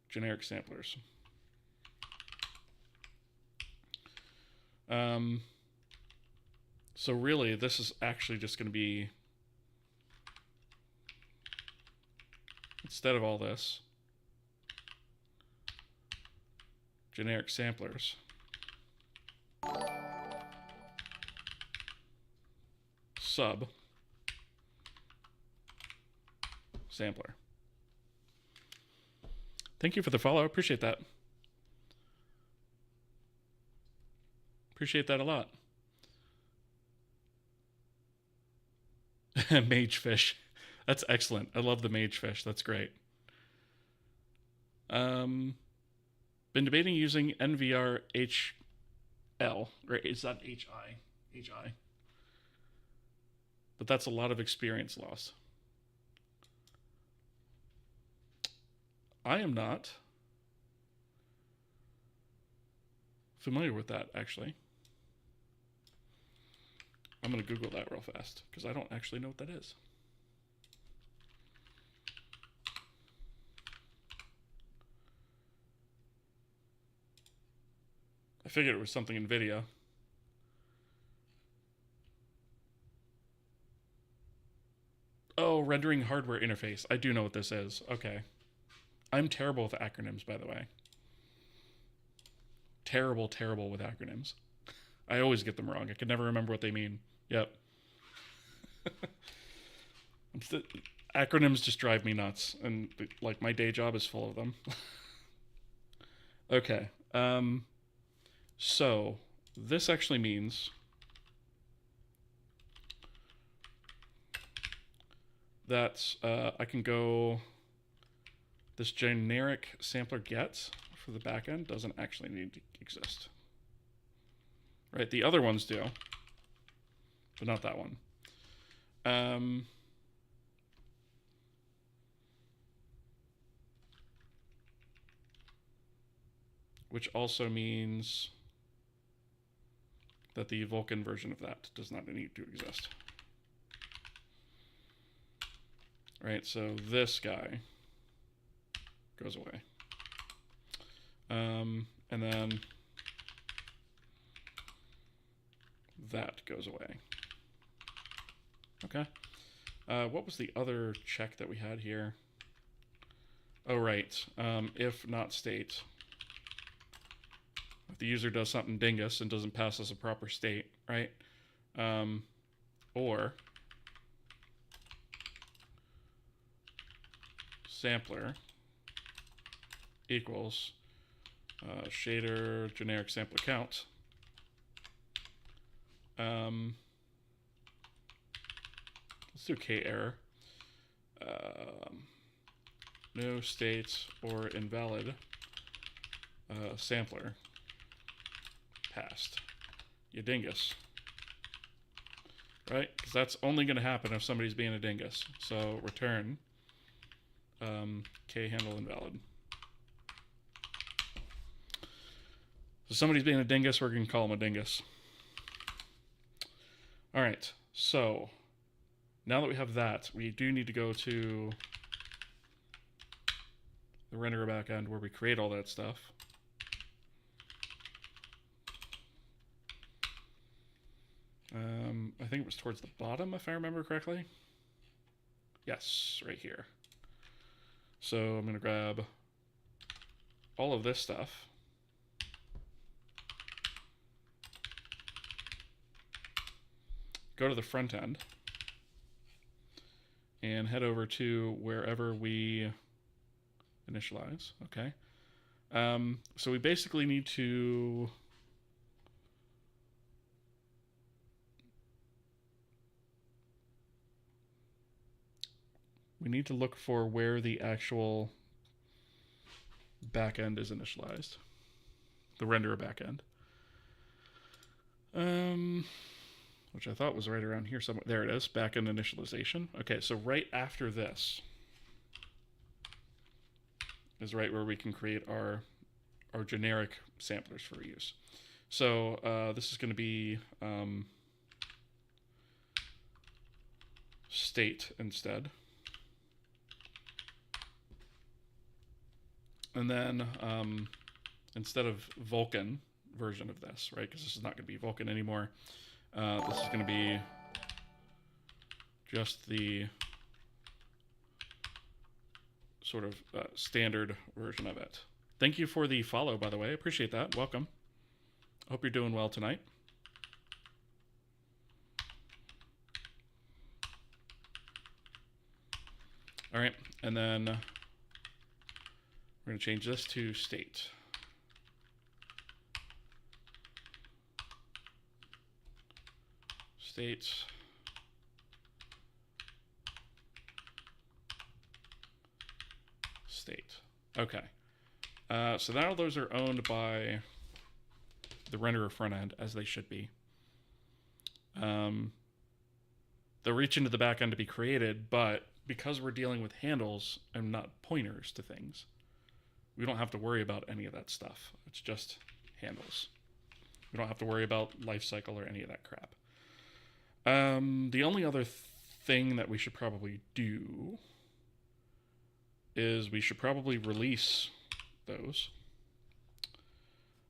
Generic samplers. So really, this is actually just going to be, instead of all this, generic samplers. Sub sampler. Thank you for the follow. Appreciate that. Appreciate that a lot. Magefish. That's excellent. I love the magefish. That's great. Been debating using NVR HL, or is that HI? HI. But that's a lot of experience loss. I am not familiar with that, actually. I'm going to Google that real fast, because I don't actually know what that is. I figured it was something NVIDIA. Oh, rendering hardware interface. I do know what this is. Okay. I'm terrible with acronyms, by the way. Terrible, terrible with acronyms. I always get them wrong. I can never remember what they mean. Yep. Acronyms just drive me nuts, and like my day job is full of them. Okay. So this actually means that I can go. This generic sampler get for the backend doesn't actually need to exist. Right? The other ones do, but not that one. Which also means that the Vulkan version of that does not need to exist. Right, so this guy goes away. And then that goes away. Okay. What was the other check that we had here? Oh, right. If not state. If the user does something dingus and doesn't pass us a proper state, right? Or sampler equals shader generic sampler count. Let's do k error. No state or invalid sampler passed. You dingus. Right? Because that's only going to happen if somebody's being a dingus. So return k handle invalid. So somebody's being a dingus, we're going to call them a dingus. All right, so now that we have that, we do need to go to the renderer backend where we create all that stuff. I think it was towards the bottom, if I remember correctly. Yes, right here. So I'm going to grab all of this stuff. Go to the front end and head over to wherever we initialize. Okay. So we basically need to look for where the actual backend is initialized, the renderer backend. Which I thought was right around here somewhere. There it is, backend initialization. Okay, so right after this is right where we can create our generic samplers for reuse. So this is going to be state instead. And then instead of Vulkan version of this, right, because this is not going to be Vulkan anymore, this is going to be just the sort of standard version of it. Thank you for the follow, by the way. I appreciate that. Welcome. I hope you're doing well tonight. All right, and then we're going to change this to state. State. State. Okay. So now those are owned by the renderer front end, as they should be. They'll reach into the back end to be created, but because we're dealing with handles and not pointers to things, we don't have to worry about any of that stuff. It's just handles. We don't have to worry about lifecycle or any of that crap. The only other thing that we should probably do is we should probably release those.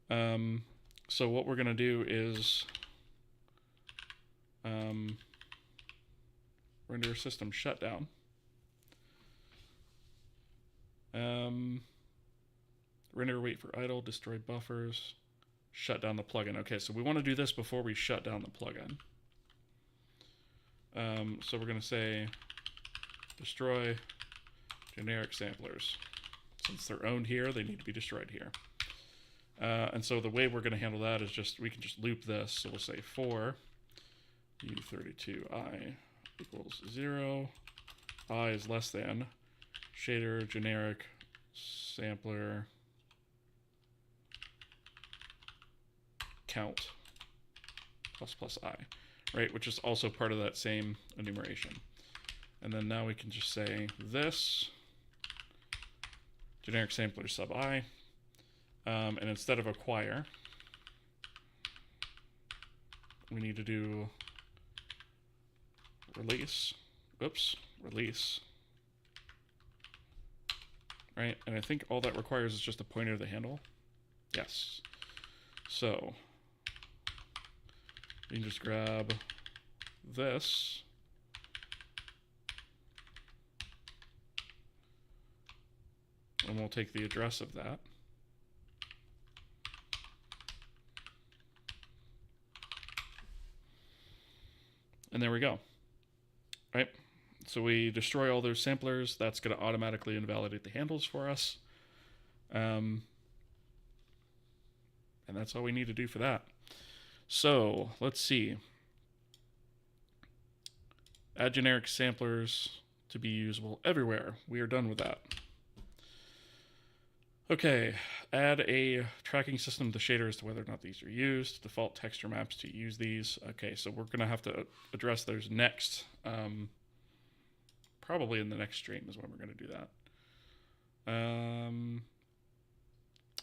So what we're going to do is render system shutdown. Render wait for idle, destroy buffers, shut down the plugin. Okay, so we want to do this before we shut down the plugin. So we're going to say destroy generic samplers. Since they're owned here, they need to be destroyed here. And so the way we're going to handle that is we can just loop this. So we'll say for u32i equals 0, I is less than shader generic sampler count plus I, right? Which is also part of that same enumeration. And then now we can just say this generic sampler sub I, and instead of acquire, we need to do release, release, right? And I think all that requires is just a pointer to the handle. Yes. So you can just grab this and we'll take the address of that. And there we go. Right? So we destroy all those samplers. That's going to automatically invalidate the handles for us. And that's all we need to do for that. So let's see. Add generic samplers to be usable everywhere. We are done with that. Okay, add a tracking system to shaders to whether or not these are used. Default texture maps to use these. Okay, so we're going to have to address those next. Probably in the next stream is when we're going to do that.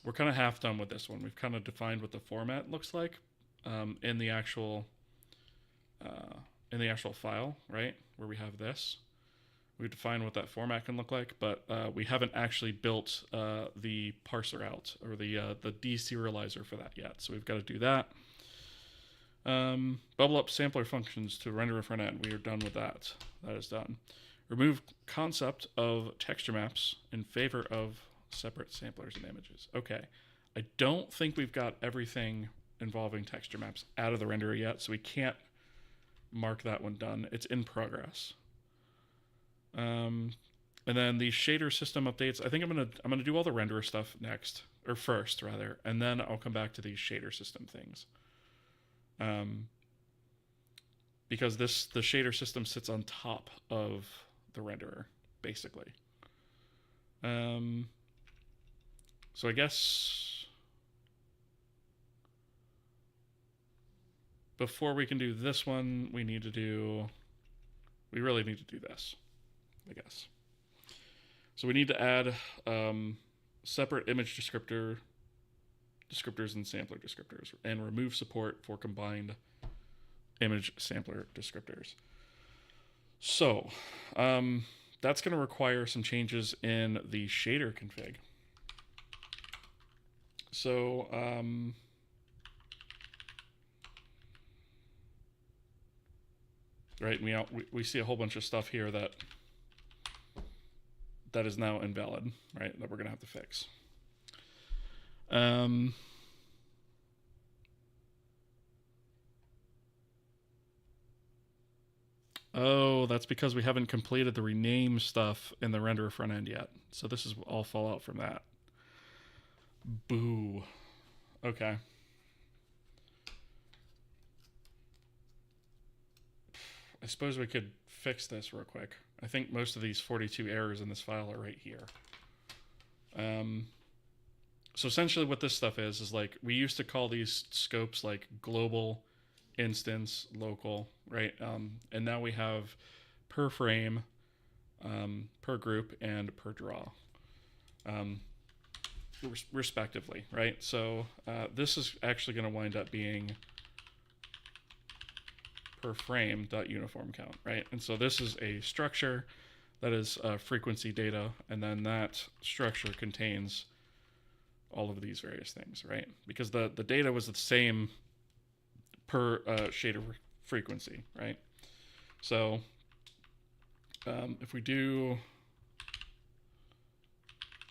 We're kind of half done with this one. We've kind of defined what the format looks like in the actual file, right, where we have this. We define what that format can look like, but we haven't actually built the parser out or the deserializer for that yet. So we've got to do that. Bubble up sampler functions to render a front end. We are done with that. That is done. Remove concept of texture maps in favor of separate samplers and images. Okay. I don't think we've got everything involving texture maps out of the renderer yet, so we can't mark that one done. It's in progress. And then the shader system updates. I think I'm gonna do all the renderer stuff next, or first rather, and then I'll come back to these shader system things. Because the shader system sits on top of the renderer, basically. So I guess before we can do this one, we really need to do this, I guess. So we need to add separate image descriptors and sampler descriptors, and remove support for combined image sampler descriptors. So that's going to require some changes in the shader config. So right, we see a whole bunch of stuff here that is now invalid, right, that we're going to have to fix. Oh, that's because we haven't completed the rename stuff in the renderer front end yet. So this is all fallout from that. Boo. Okay. I suppose we could fix this real quick. I think most of these 42 errors in this file are right here. So essentially what this stuff is like, we used to call these scopes like global, instance, local, right? And now we have per frame, per group, and per draw, respectively, right? So this is actually going to wind up being per frame dot uniform count, right? And so this is a structure that is frequency data, and then that structure contains all of these various things, right? Because the data was the same per shader frequency, right? So If we do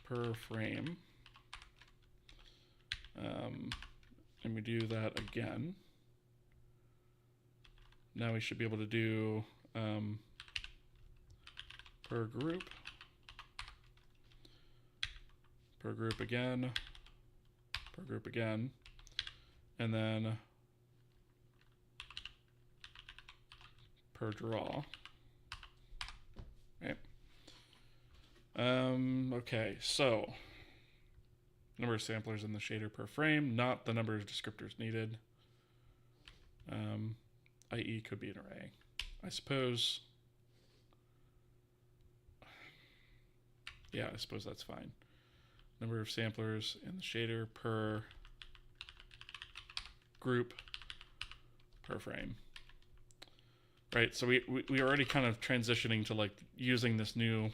per frame, and we do that again, now we should be able to do per group again, per group again, and then per draw. Right. Okay, so number of samplers in the shader per frame, not the number of descriptors needed. i.e. could be an array. I suppose. Yeah, I suppose that's fine. Number of samplers in the shader per group per frame. Right, so we are already kind of transitioning to like using this new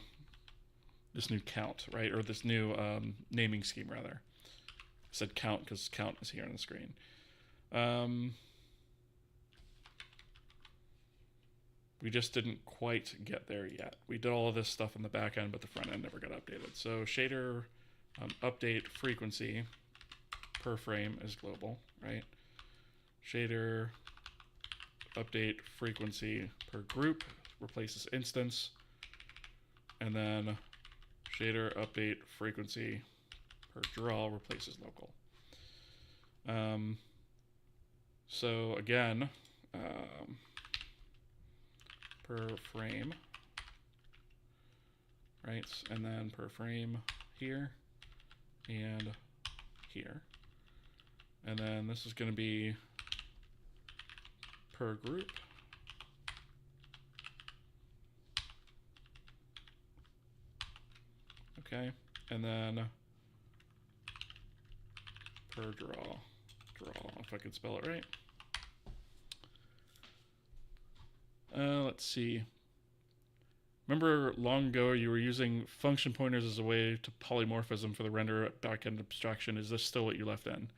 count, right, or this new naming scheme rather. I said count because count is here on the screen. We just didn't quite get there yet. We did all of this stuff on the back end, but the front end never got updated. So shader update frequency per frame is global, right? Shader update frequency per group replaces instance, and then shader update frequency per draw replaces local. So again, per frame, right? And then per frame here and here. And then this is going to be per group. Okay, and then per draw, if I could spell it right. Let's see. Remember long ago you were using function pointers as a way to polymorphism for the render backend abstraction. Is this still what you left in?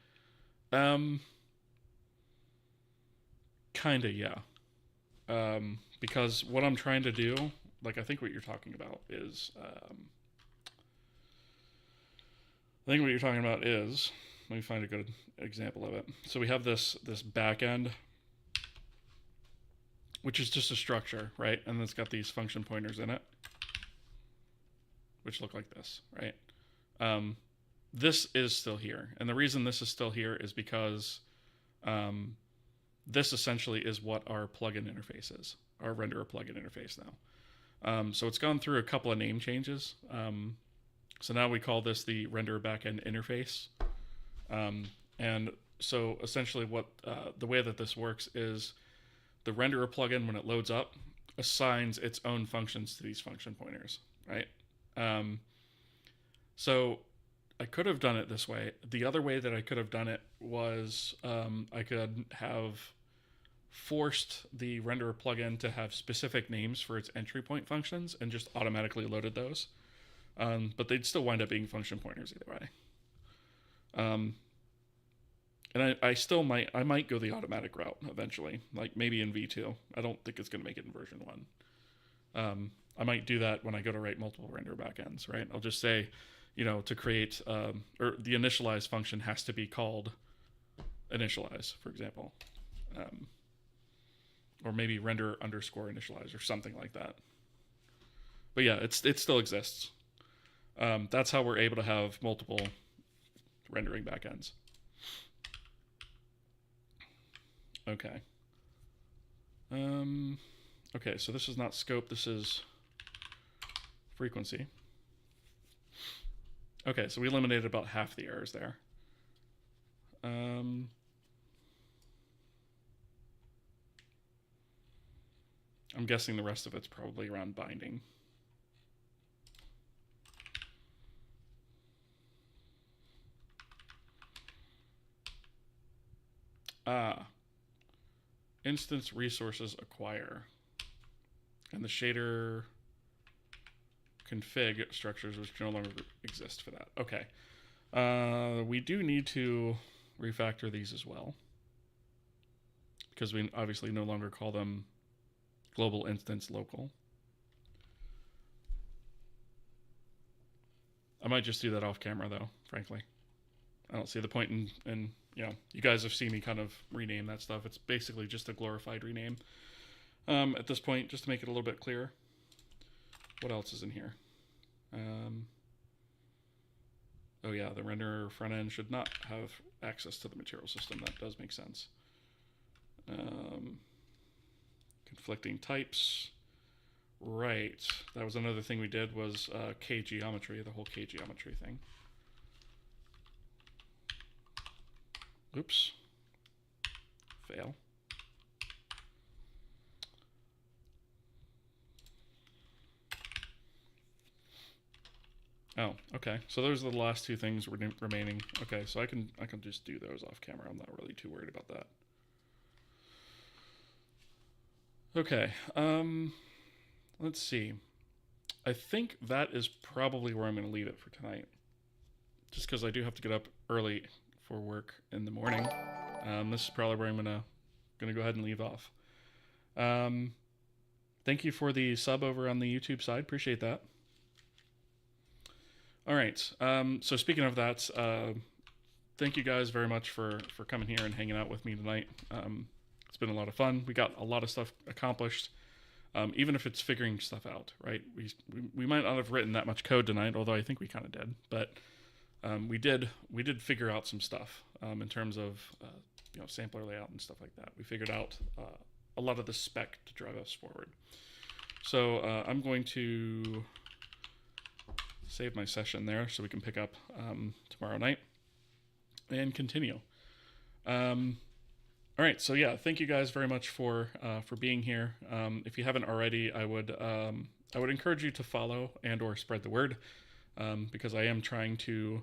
Kinda, yeah. Because what I'm trying to do, like I think what you're talking about is, let me find a good example of it. So we have this backend, which is just a structure, right? And it's got these function pointers in it, which look like this, right? This is still here. And the reason this is still here is because this essentially is what our plugin interface is, our renderer plugin interface now. So it's gone through a couple of name changes. So now we call this the renderer backend interface. And so essentially what the way that this works is the renderer plugin, when it loads up, assigns its own functions to these function pointers, right? So I could have done it this way. The other way that I could have done it was I could have forced the renderer plugin to have specific names for its entry point functions and just automatically loaded those. But they'd still wind up being function pointers either way. And I might go the automatic route eventually, like maybe in V2. I don't think it's going to make it in version 1. I might do that when I go to write multiple render backends, right? I'll just say, to create, or the initialize function has to be called initialize, for example. Or maybe render underscore initialize or something like that. But yeah, it still exists. That's how we're able to have multiple rendering backends. Okay. Okay, so this is not scope, this is frequency. Okay, so we eliminated about half the errors there. I'm guessing the rest of it's probably around binding. Instance resources acquire. And the shader config structures which no longer exist for that. Okay. We do need to refactor these as well, because we obviously no longer call them global instance local. I might just do that off camera though, frankly. I don't see the point in you guys have seen me kind of rename that stuff. It's basically just a glorified rename at this point, just to make it a little bit clearer. What else is in here? Oh yeah, the renderer front end should not have access to the material system. That does make sense. Conflicting types. Right. That was another thing we did was K-geometry, the whole K-geometry thing. Oops. Fail. Oh, okay. So those are the last two things remaining. Okay, so I can just do those off camera. I'm not really too worried about that. Okay. Let's see. I think that is probably where I'm going to leave it for tonight. Just because I do have to get up early for work in the morning. This is probably where I'm gonna go ahead and leave off. Thank you for the sub over on the YouTube side. Appreciate that. All right. So speaking of that, thank you guys very much for coming here and hanging out with me tonight. It's been a lot of fun. We got a lot of stuff accomplished. Even if it's figuring stuff out, right? We might not have written that much code tonight, although I think we kind of did. But we did figure out some stuff in terms of sampler layout and stuff like that. We figured out a lot of the spec to drive us forward. So I'm going to save my session there so we can pick up tomorrow night and continue. All right, so yeah, thank you guys very much for being here. If you haven't already, I would encourage you to follow and/or spread the word, because I am trying to,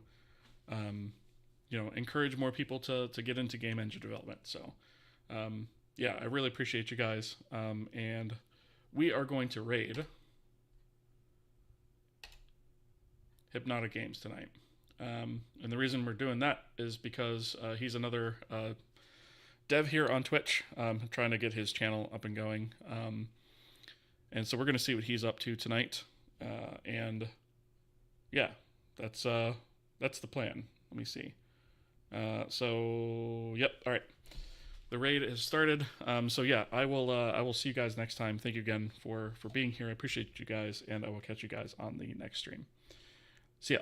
encourage more people to get into game engine development. So, yeah, I really appreciate you guys, and we are going to raid Hypnotic Games tonight, and the reason we're doing that is because he's another dev here on Twitch, trying to get his channel up and going, and so we're going to see what he's up to tonight, and yeah, that's the plan. Let me see. So yep, all right, the raid has started. So yeah, I will see you guys next time. Thank you again for being here. I appreciate you guys, and I will catch you guys on the next stream. See ya.